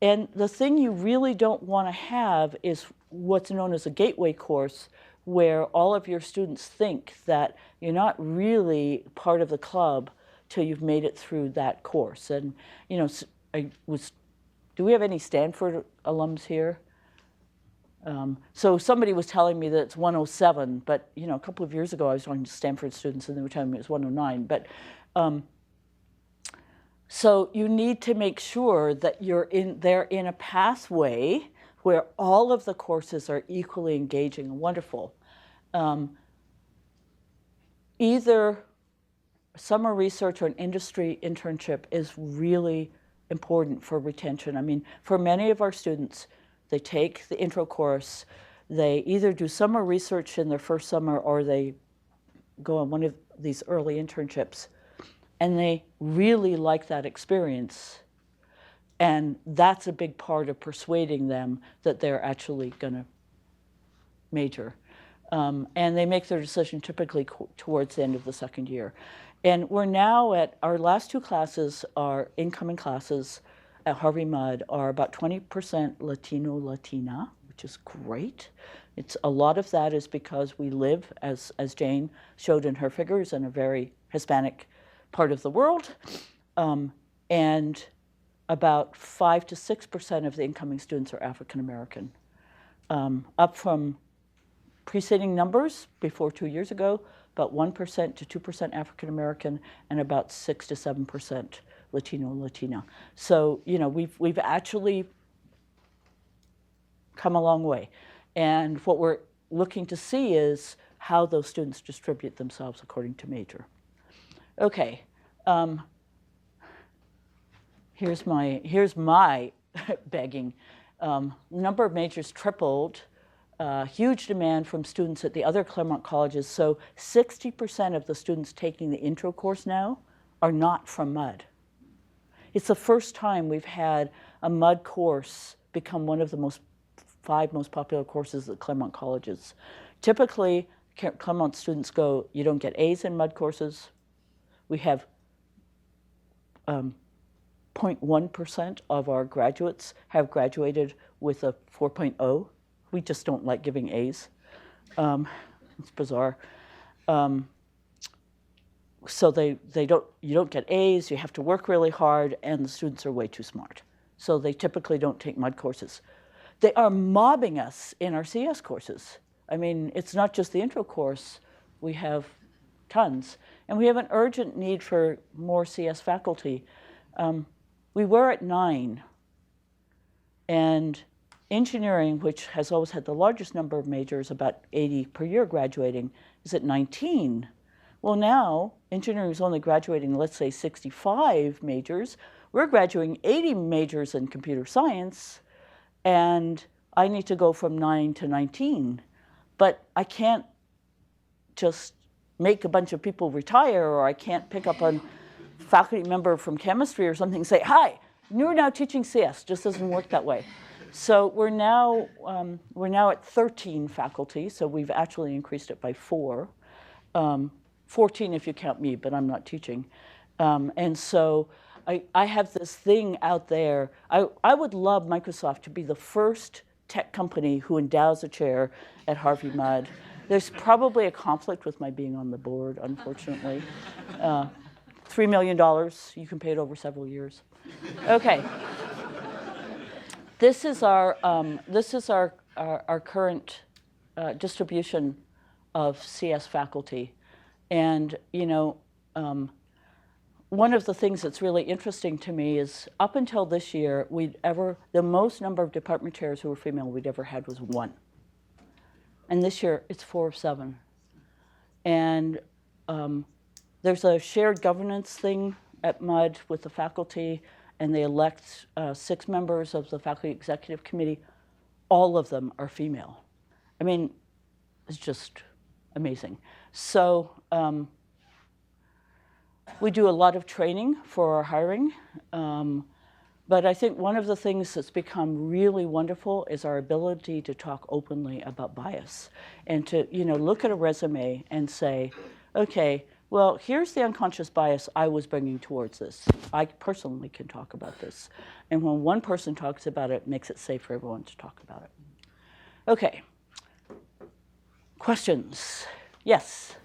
And the thing you really don't want to have is what's known as a gateway course, where all of your students think that you're not really part of the club till you've made it through that course. And, do we have any Stanford alums here? So somebody was telling me that it's 107, but, a couple of years ago I was talking to Stanford students and they were telling me it was 109. But so you need to make sure that they're in a pathway where all of the courses are equally engaging and wonderful. Either summer research or an industry internship is really important for retention. I mean, for many of our students, they take the intro course, they either do summer research in their first summer or they go on one of these early internships, and they really like that experience. And that's a big part of persuading them that they're actually going to major. And they make their decision typically towards the end of the second year. And we're now at, our last 2 classes, our incoming classes at Harvey Mudd are about 20% Latino, Latina, which is great. A lot of that is because we live, as Jane showed in her figures, in a very Hispanic part of the world. And about 5 to 6% of the incoming students are African American, up from preceding numbers before 2 years ago, about 1% to 2% African American, and about 6 to 7% Latino, Latina. So we've actually come a long way, and what we're looking to see is how those students distribute themselves according to major. Okay. Here's my begging. Number of majors tripled. Huge demand from students at the other Claremont colleges. So 60% of the students taking the intro course now are not from Mudd. It's the first time we've had a Mudd course become one of the 5 most popular courses at Claremont colleges. Typically, Claremont students go, you don't get A's in Mudd courses. We have 0.1% of our graduates have graduated with a 4.0. We just don't like giving A's. It's bizarre. So you don't get A's, you have to work really hard, and the students are way too smart. So they typically don't take Mudd courses. They are mobbing us in our CS courses. I mean, it's not just the intro course. We have tons. And we have an urgent need for more CS faculty. We were at 9. And engineering, which has always had the largest number of majors, about 80 per year graduating, is at 19. Well, now engineering is only graduating, let's say, 65 majors. We're graduating 80 majors in computer science, and I need to go from 9 to 19. But I can't just make a bunch of people retire, or I can't pick up a faculty member from chemistry or something and say, hi, you're now teaching CS. Just doesn't work that way. So we're now at 13 faculty, so we've actually increased it by 4. 14 if you count me, but I'm not teaching. And so I have this thing out there. I would love Microsoft to be the first tech company who endows a chair at Harvey Mudd. There's probably a conflict with my being on the board, unfortunately. $3 million, you can pay it over several years. Okay. This is our current distribution of CS faculty. And, you know, one of the things that's really interesting to me is up until this year, the most number of department chairs who were female we'd ever had was 1. And this year, it's 4 of 7. And there's a shared governance thing at Mudd with the faculty, and they elect 6 members of the faculty executive committee. All of them are female. I mean, it's just amazing. So we do a lot of training for our hiring. But I think one of the things that's become really wonderful is our ability to talk openly about bias and to, you know, look at a resume and say, okay, well, here's the unconscious bias I was bringing towards this. I personally can talk about this. And when one person talks about it, it makes it safe for everyone to talk about it. Okay. Questions? Yes.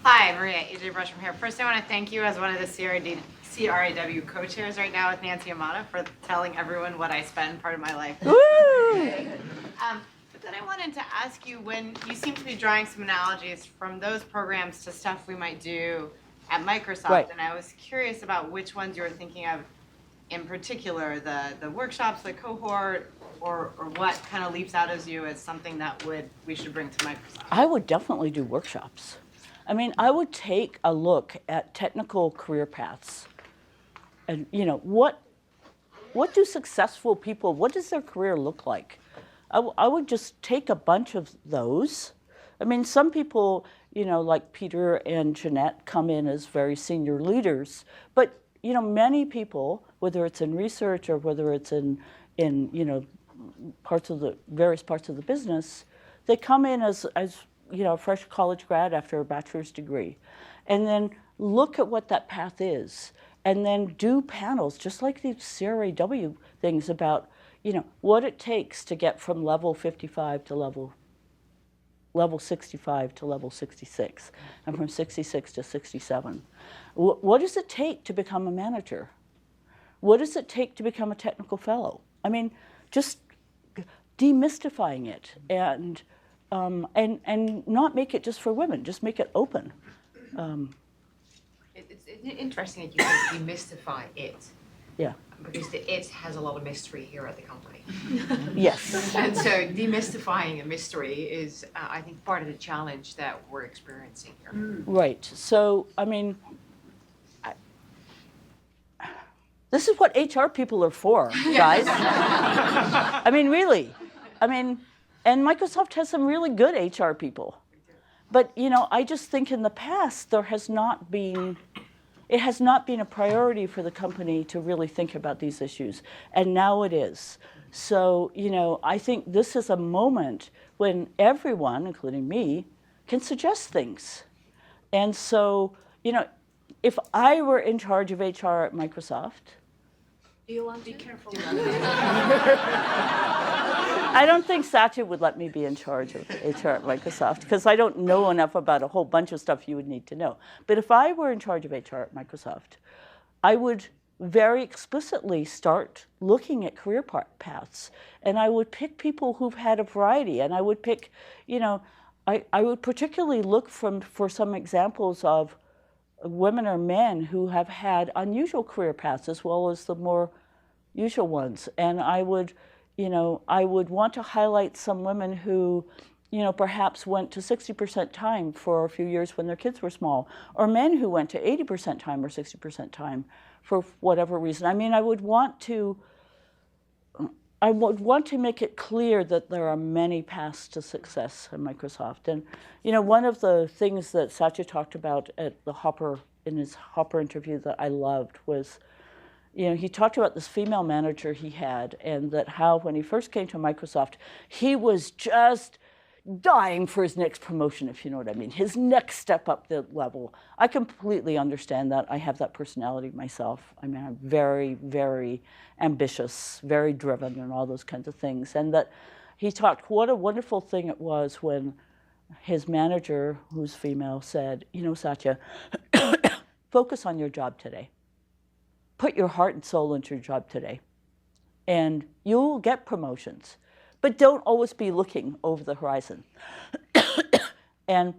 Hi, Maria, AJ Brush from here. First, I want to thank you as one of the CRAW co-chairs right now with Nancy Amata for telling everyone what I spend part of my life. Woo! But then I wanted to ask you, when you seem to be drawing some analogies from those programs to stuff we might do at Microsoft,
Right.
and I was curious about which ones you were thinking of in particular, the workshops, the cohort, or what kind of leaps out as you as something that we should bring to Microsoft?
I would definitely do workshops. I mean, I would take a look at technical career paths. And, you know, what do successful people, what does their career look like? I would just take a bunch of those. I mean, some people, you know, like Peter and Jeannette come in as very senior leaders, but, you know, many people, whether it's in research or whether it's in you know, various parts of the business, they come in as you know, a fresh college grad after a bachelor's degree, and then look at what that path is, and then do panels, just like these CRAW things about, you know, what it takes to get from level 55 to level 65 to level 66, and from 66 to 67. What does it take to become a manager? What does it take to become a technical fellow? I mean, just demystifying it and not make it just for women, just make it open.
It's interesting that you say demystify it.
Yeah.
Because the it has a lot of mystery here at the company.
Yes.
And so demystifying a mystery is, I think, part of the challenge that we're experiencing here.
Right. So, I mean, this is what HR people are for, guys. I mean, really. I mean, and Microsoft has some really good HR people. But, you know, I just think in the past it has not been a priority for the company to really think about these issues. And now it is. So, you know, I think this is a moment when everyone, including me, can suggest things. And so, you know, if I were in charge of HR at Microsoft,
Do you want to be careful?
I don't think Satya would let me be in charge of HR at Microsoft because I don't know enough about a whole bunch of stuff you would need to know. But if I were in charge of HR at Microsoft, I would very explicitly start looking at career paths. And I would pick people who've had a variety. And I would pick, you know, I would particularly look for some examples of women or men who have had unusual career paths as well as the more usual ones. And I would want to highlight some women who, perhaps went to 60% time for a few years when their kids were small, or men who went to 80% time or 60% time for whatever reason. I mean, I would want to make it clear that there are many paths to success in Microsoft. And, one of the things that Satya talked about at the Hopper, in his Hopper interview that I loved was, he talked about this female manager he had, and that how when he first came to Microsoft, he was just dying for his next promotion, if you know what I mean, his next step up the level. I completely understand that. I have that personality myself. I mean, I'm very, very ambitious, very driven, and all those kinds of things. And that he talked, what a wonderful thing it was when his manager, who's female, said, Satya, focus on your job today. Put your heart and soul into your job today, and you'll get promotions. But don't always be looking over the horizon. And,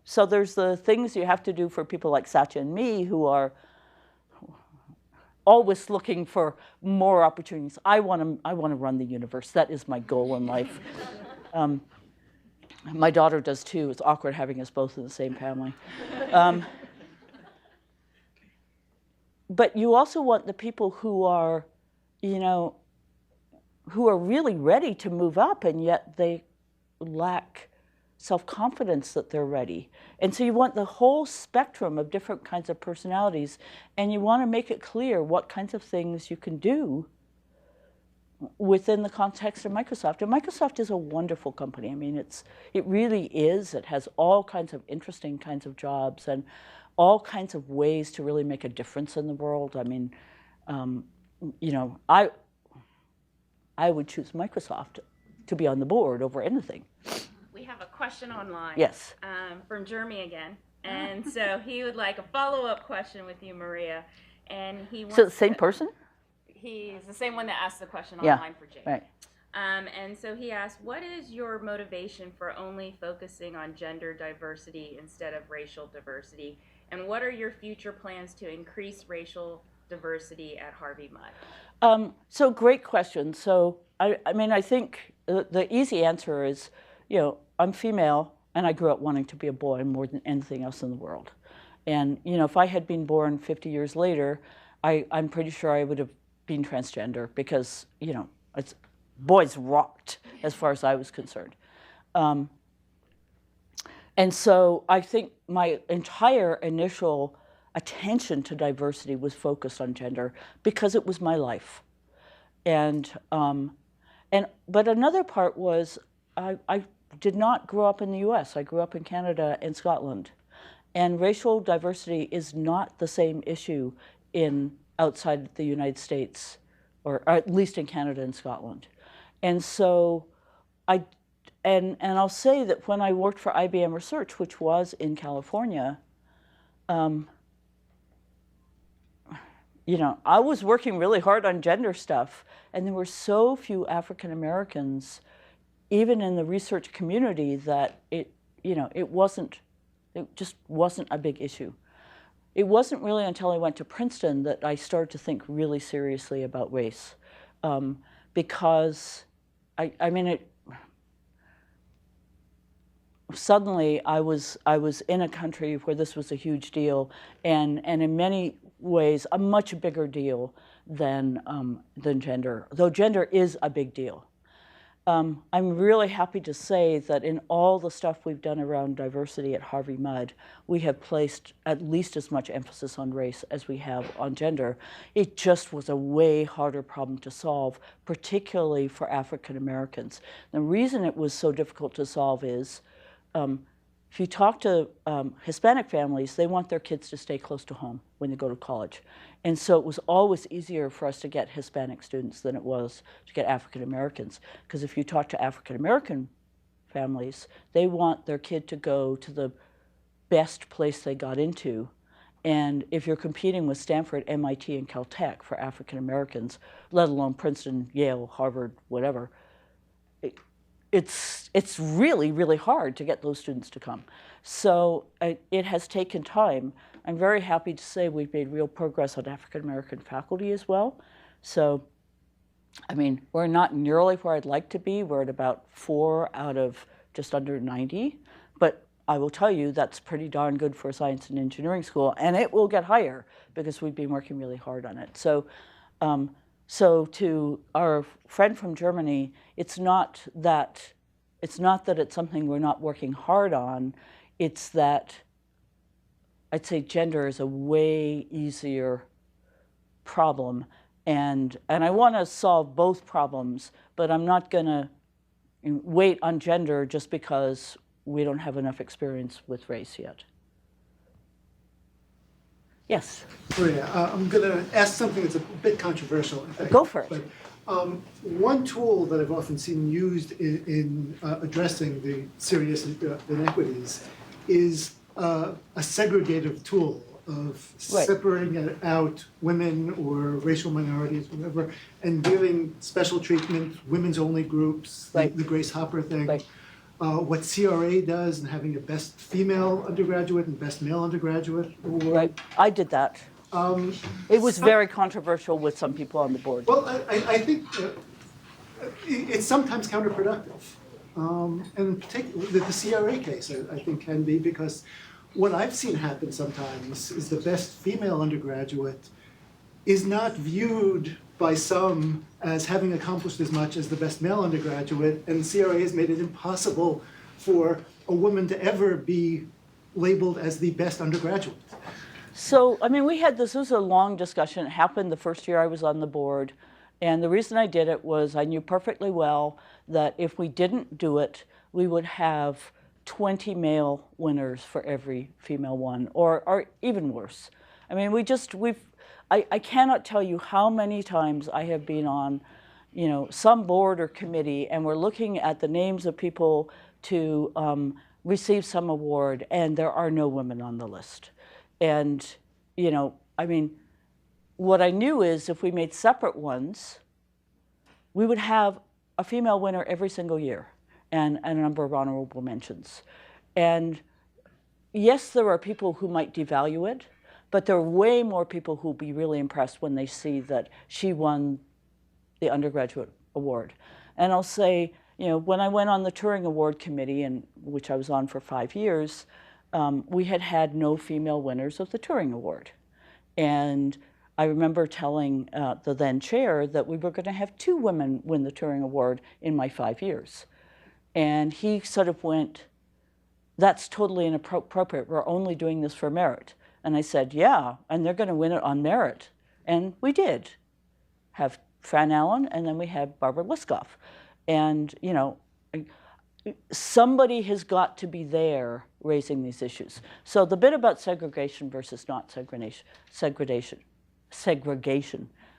so there's the things you have to do for people like Satya and me who are always looking for more opportunities. I want to run the universe. That is my goal in life. My daughter does too. It's awkward having us both in the same family. But you also want the people who are, who are really ready to move up, and yet they lack self-confidence that they're ready. And so you want the whole spectrum of different kinds of personalities, and you want to make it clear what kinds of things you can do within the context of Microsoft. And Microsoft is a wonderful company. I mean, it really is. It has all kinds of interesting kinds of jobs and all kinds of ways to really make a difference in the world. I mean, I would choose Microsoft to be on the board over anything.
We have a question online.
Yes.
From Jeremy again. And so he would like a follow-up question with you, Maria. And he wants
So the same person?
He's the same one that asked the question
Yeah,
online for Jay.
right.
And so he asked, what is your motivation for only focusing on gender diversity instead of racial diversity? And what are your future plans to increase racial diversity at Harvey Mudd?
So great question. So I mean, I think the easy answer is, I'm female and I grew up wanting to be a boy more than anything else in the world. And, if I had been born 50 years later, I'm pretty sure I would have been transgender because, it's boys rocked as far as I was concerned. And so I think my entire initial attention to diversity was focused on gender because it was my life. But another part was I did not grow up in the US. I grew up in Canada and Scotland. And racial diversity is not the same issue outside the United States, or at least in Canada and Scotland. And so I'll say that when I worked for IBM Research, which was in California, I was working really hard on gender stuff, and there were so few African Americans, even in the research community, that it just wasn't a big issue. It wasn't really until I went to Princeton that I started to think really seriously about race, because suddenly I was in a country where this was a huge deal, and in many ways a much bigger deal than gender, though gender is a big deal. I'm really happy to say that in all the stuff we've done around diversity at Harvey Mudd, we have placed at least as much emphasis on race as we have on gender. It just was a way harder problem to solve, particularly for African Americans. The reason it was so difficult to solve is if you talk to Hispanic families, they want their kids to stay close to home when they go to college. And so it was always easier for us to get Hispanic students than it was to get African Americans. Because if you talk to African American families, they want their kid to go to the best place they got into. And if you're competing with Stanford, MIT, and Caltech for African Americans, let alone Princeton, Yale, Harvard, whatever, it's really, really hard to get those students to come. So it has taken time. I'm very happy to say we've made real progress on African American faculty as well. So, I mean, we're not nearly where I'd like to be. We're at about 4 out of just under 90. But I will tell you that's pretty darn good for a science and engineering school, and it will get higher because we've been working really hard on it. So, so to our friend from Germany, it's not that it's something we're not working hard on. It's that I'd say gender is a way easier problem, and I want to solve both problems, but I'm not going to wait on gender just because we don't have enough experience with race yet. Yes?
Maria, I'm going to ask something that's a bit controversial, I think.
Go for it.
But, one tool that I've often seen used in addressing the serious inequities is a segregative tool of separating out women or racial minorities, whatever, and giving special treatment, women's only groups, the Grace Hopper thing. What CRA does and having a best female undergraduate and best male undergraduate.
Right, I did that. It was very controversial with some people on the board.
Well, I think it's sometimes counterproductive. And particularly the CRA case, I think, can be, because what I've seen happen sometimes is the best female undergraduate is not viewed by some as having accomplished as much as the best male undergraduate, and CRA has made it impossible for a woman to ever be labeled as the best undergraduate.
So, I mean, this was a long discussion. It happened the first year I was on the board, and the reason I did it was I knew perfectly well that if we didn't do it, we would have 20 male winners for every female one, or even worse. I mean, I cannot tell you how many times I have been on, some board or committee, and we're looking at the names of people to receive some award, and there are no women on the list. And, I mean, what I knew is if we made separate ones, we would have a female winner every single year and a number of honorable mentions. And yes, there are people who might devalue it, but there are way more people who'll be really impressed when they see that she won the undergraduate award. And I'll say, when I went on the Turing Award Committee, which I was on for 5 years, we had no female winners of the Turing Award. And I remember telling the then chair that we were going to have 2 women win the Turing Award in my 5 years. And he sort of went, that's totally inappropriate. We're only doing this for merit. And I said, yeah, and they're going to win it on merit. And we did have Fran Allen, and then we had Barbara Liskoff. And, somebody has got to be there raising these issues. So the bit about segregation versus not segregation,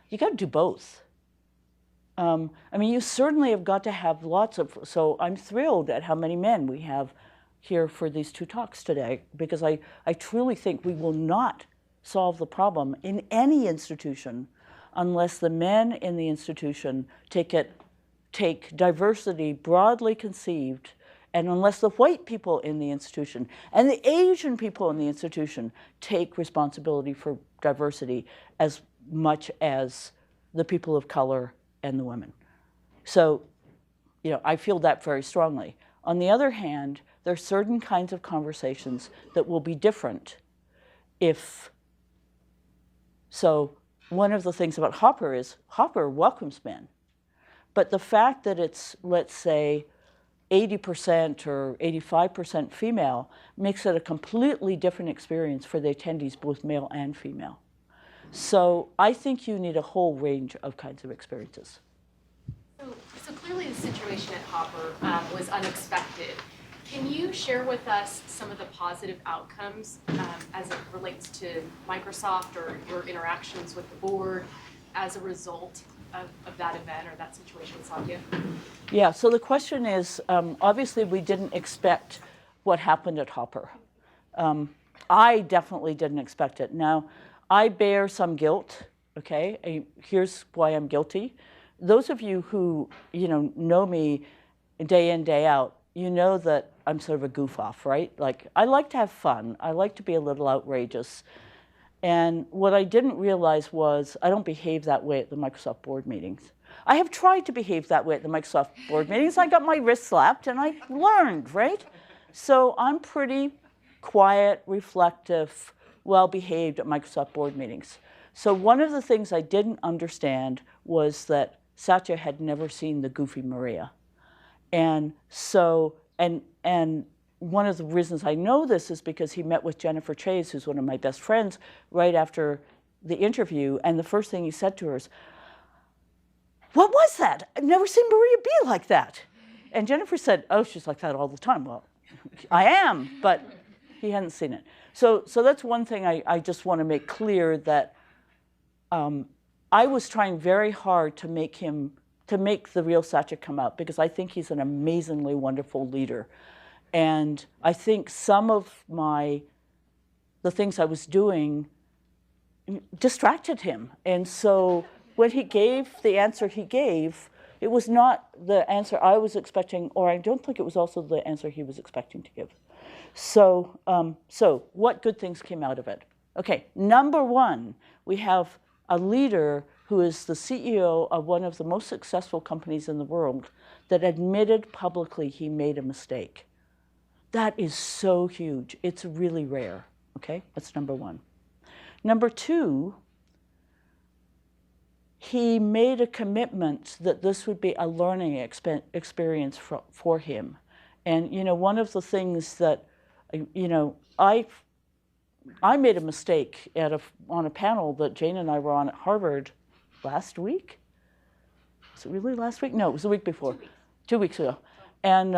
you got to do both. I mean, you certainly have got to have lots of, so I'm thrilled at how many men we have here for these 2 talks today, because I truly think we will not solve the problem in any institution unless the men in the institution take diversity broadly conceived, and unless the white people in the institution and the Asian people in the institution take responsibility for diversity as much as the people of color and the women. So, I feel that very strongly. On the other hand, there are certain kinds of conversations that will be different so one of the things about Hopper is Hopper welcomes men. But the fact that it's, let's say, 80% or 85% female makes it a completely different experience for the attendees, both male and female. So I think you need a whole range of kinds of experiences.
So clearly the situation at Hopper was unexpected. Can you share with us some of the positive outcomes as it relates to Microsoft or your interactions with the board as a result of that event or that situation with Satya?
Yeah, so the question is, obviously we didn't expect what happened at Hopper. I definitely didn't expect it. Now, I bear some guilt, okay? Here's why I'm guilty. Those of you who know me, day in, day out, you know that I'm sort of a goof off, right? Like, I like to have fun. I like to be a little outrageous. And what I didn't realize was I don't behave that way at the Microsoft board meetings. I have tried to behave that way at the Microsoft board meetings. I got my wrist slapped and I learned, right? So I'm pretty quiet, reflective, well-behaved at Microsoft board meetings. So one of the things I didn't understand was that Satya had never seen the goofy Maria. And so, and one of the reasons I know this is because he met with Jennifer Chase, who's one of my best friends, right after the interview. And the first thing he said to her is, "What was that? I've never seen Maria be like that." And Jennifer said, "Oh, she's like that all the time." Well, I am, but he hadn't seen it. So that's one thing I just want to make clear, that I was trying very hard to make the real Satya come out, because I think he's an amazingly wonderful leader. And I think some of the things I was doing distracted him. And so when he gave the answer he gave, it was not the answer I was expecting, or I don't think it was also the answer he was expecting to give. So, what good things came out of it? Okay, number one, we have a leader who is the CEO of one of the most successful companies in the world that admitted publicly he made a mistake. That is so huge. It's really rare, okay? That's number one. Number two, he made a commitment that this would be a learning experience for him. And, you know, one of the things that, you know, I made a mistake on a panel that Jane and I were on at Harvard last week. Was it really last week? No, it was the week before. 2 weeks ago. And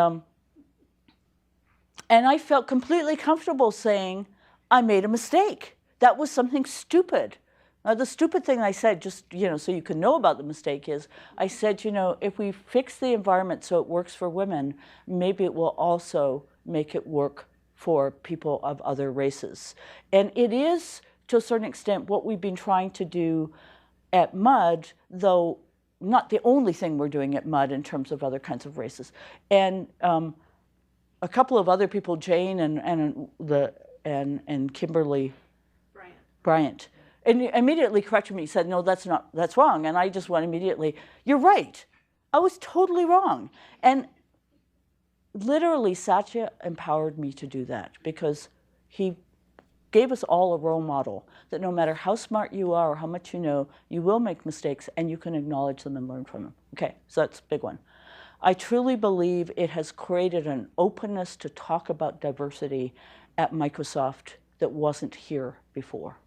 I felt completely comfortable saying, I made a mistake. That was something stupid. The stupid thing I said, just, you know, so you can know about the mistake, is I said, you know, if we fix the environment so it works for women, maybe it will also make it work for people of other races. And it is, to a certain extent, what we've been trying to do at MUD, though not the only thing we're doing at MUD in terms of other kinds of races. And a couple of other people, Jane and Kimberly Bryant, and immediately corrected me, said, "No, that's wrong." And I just went immediately, "You're right. I was totally wrong." And literally, Satya empowered me to do that, because he gave us all a role model that no matter how smart you are or how much you know, you will make mistakes and you can acknowledge them and learn from them. Okay, so that's a big one. I truly believe it has created an openness to talk about diversity at Microsoft that wasn't here before.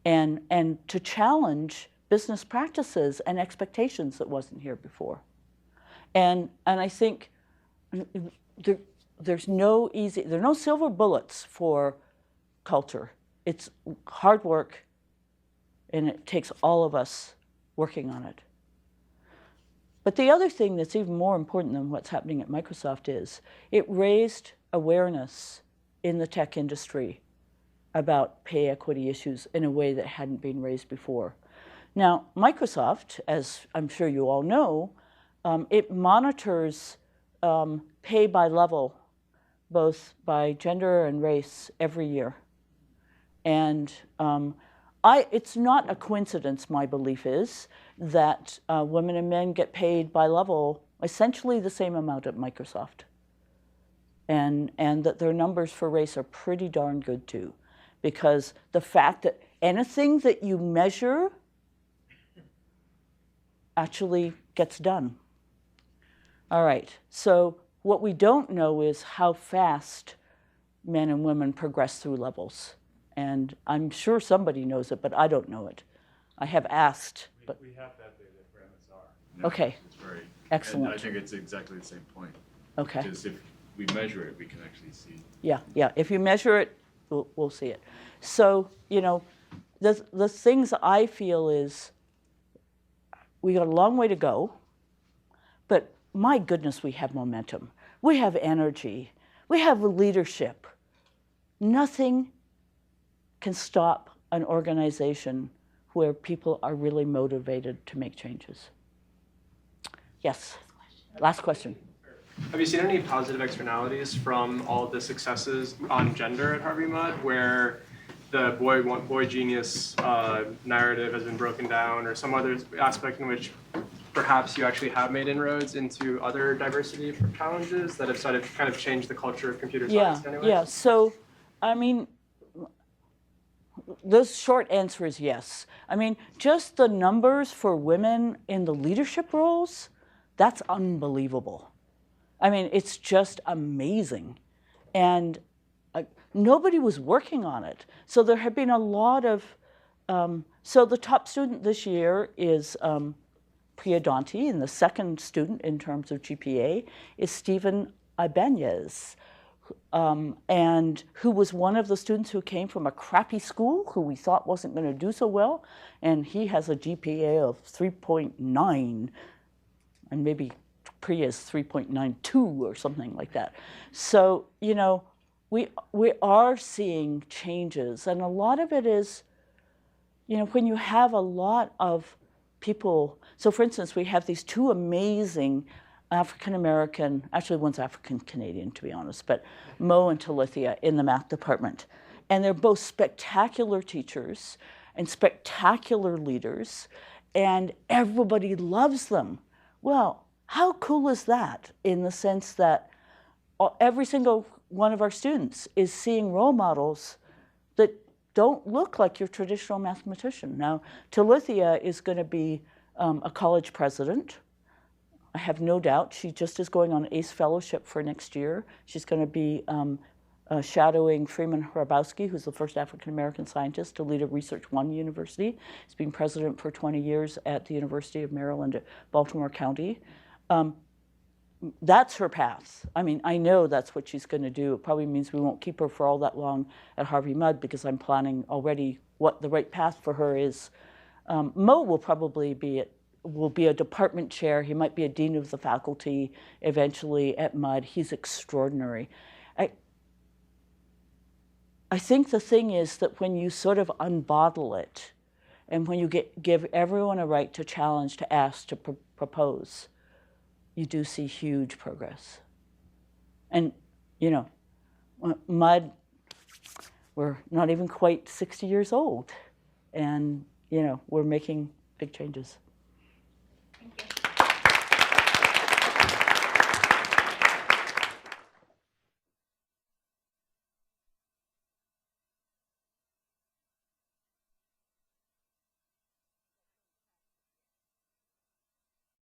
And to challenge business practices and expectations that wasn't here before. And I think there are no silver bullets for culture. It's hard work, and it takes all of us working on it. But the other thing that's even more important than what's happening at Microsoft is it raised awareness in the tech industry about pay equity issues in a way that hadn't been raised before. Now, Microsoft, as I'm sure you all know, it monitors pay by level, both by gender and race, every year. And it's not a coincidence, my belief is, that women and men get paid by level essentially the same amount at Microsoft. And that their numbers for race are pretty darn good too. Because the fact that anything that you measure actually gets done. All right, so what we don't know is how fast men and women progress through levels. And I'm sure somebody knows it, but I don't know it. I have asked. But
we have that data for MSR.
Okay.
It's very
excellent.
And I think it's exactly the same point.
Okay.
Because if we measure it, we can actually see.
Yeah. If you measure it, we'll see it. So, you know, the things I feel is we got a long way to go, but my goodness, we have momentum. We have energy. We have leadership. Nothing can stop an organization where people are really motivated to make changes. Yes, last question.
Have you seen any positive externalities from all of the successes on gender at Harvey Mudd, where the boy genius narrative has been broken down, or some other aspect in which perhaps you actually have made inroads into other diversity challenges that have sort of kind of changed the culture of computer science in any way?
Yeah. So, I mean, the short answer is yes. I mean, just the numbers for women in the leadership roles, that's unbelievable. I mean, it's just amazing. And nobody was working on it. So there have been a lot of, so the top student this year is Priya Danti, and the second student in terms of GPA is Stephen Ibanez, and who was one of the students who came from a crappy school who we thought wasn't going to do so well, and he has a GPA of 3.9, and maybe Priya's 3.92 or something like that. So, you know, we are seeing changes, and a lot of it is, you know, when you have a lot of people. So for instance, we have these two amazing African-American, actually one's African-Canadian to be honest, but Mo and Talithia in the math department. And they're both spectacular teachers and spectacular leaders, and everybody loves them. Well, how cool is that, in the sense that every single one of our students is seeing role models that don't look like your traditional mathematician. Now, Talithia is going to be a college president. I have no doubt. She just is going on ACE Fellowship for next year. She's going to be shadowing Freeman Hrabowski, who's the first African-American scientist to lead a Research One university. He's been president for 20 years at the University of Maryland at Baltimore County. That's her path. I mean, I know that's what she's going to do. It probably means we won't keep her for all that long at Harvey Mudd, because I'm planning already what the right path for her is. Mo will probably be a department chair. He might be a dean of the faculty eventually at Mudd. He's extraordinary. I think the thing is that when you sort of unbottle it, and when you give everyone a right to challenge, to ask, to propose, you do see huge progress. And, you know, Mudd, we're not even quite 60 years old. And, you know, we're making big changes.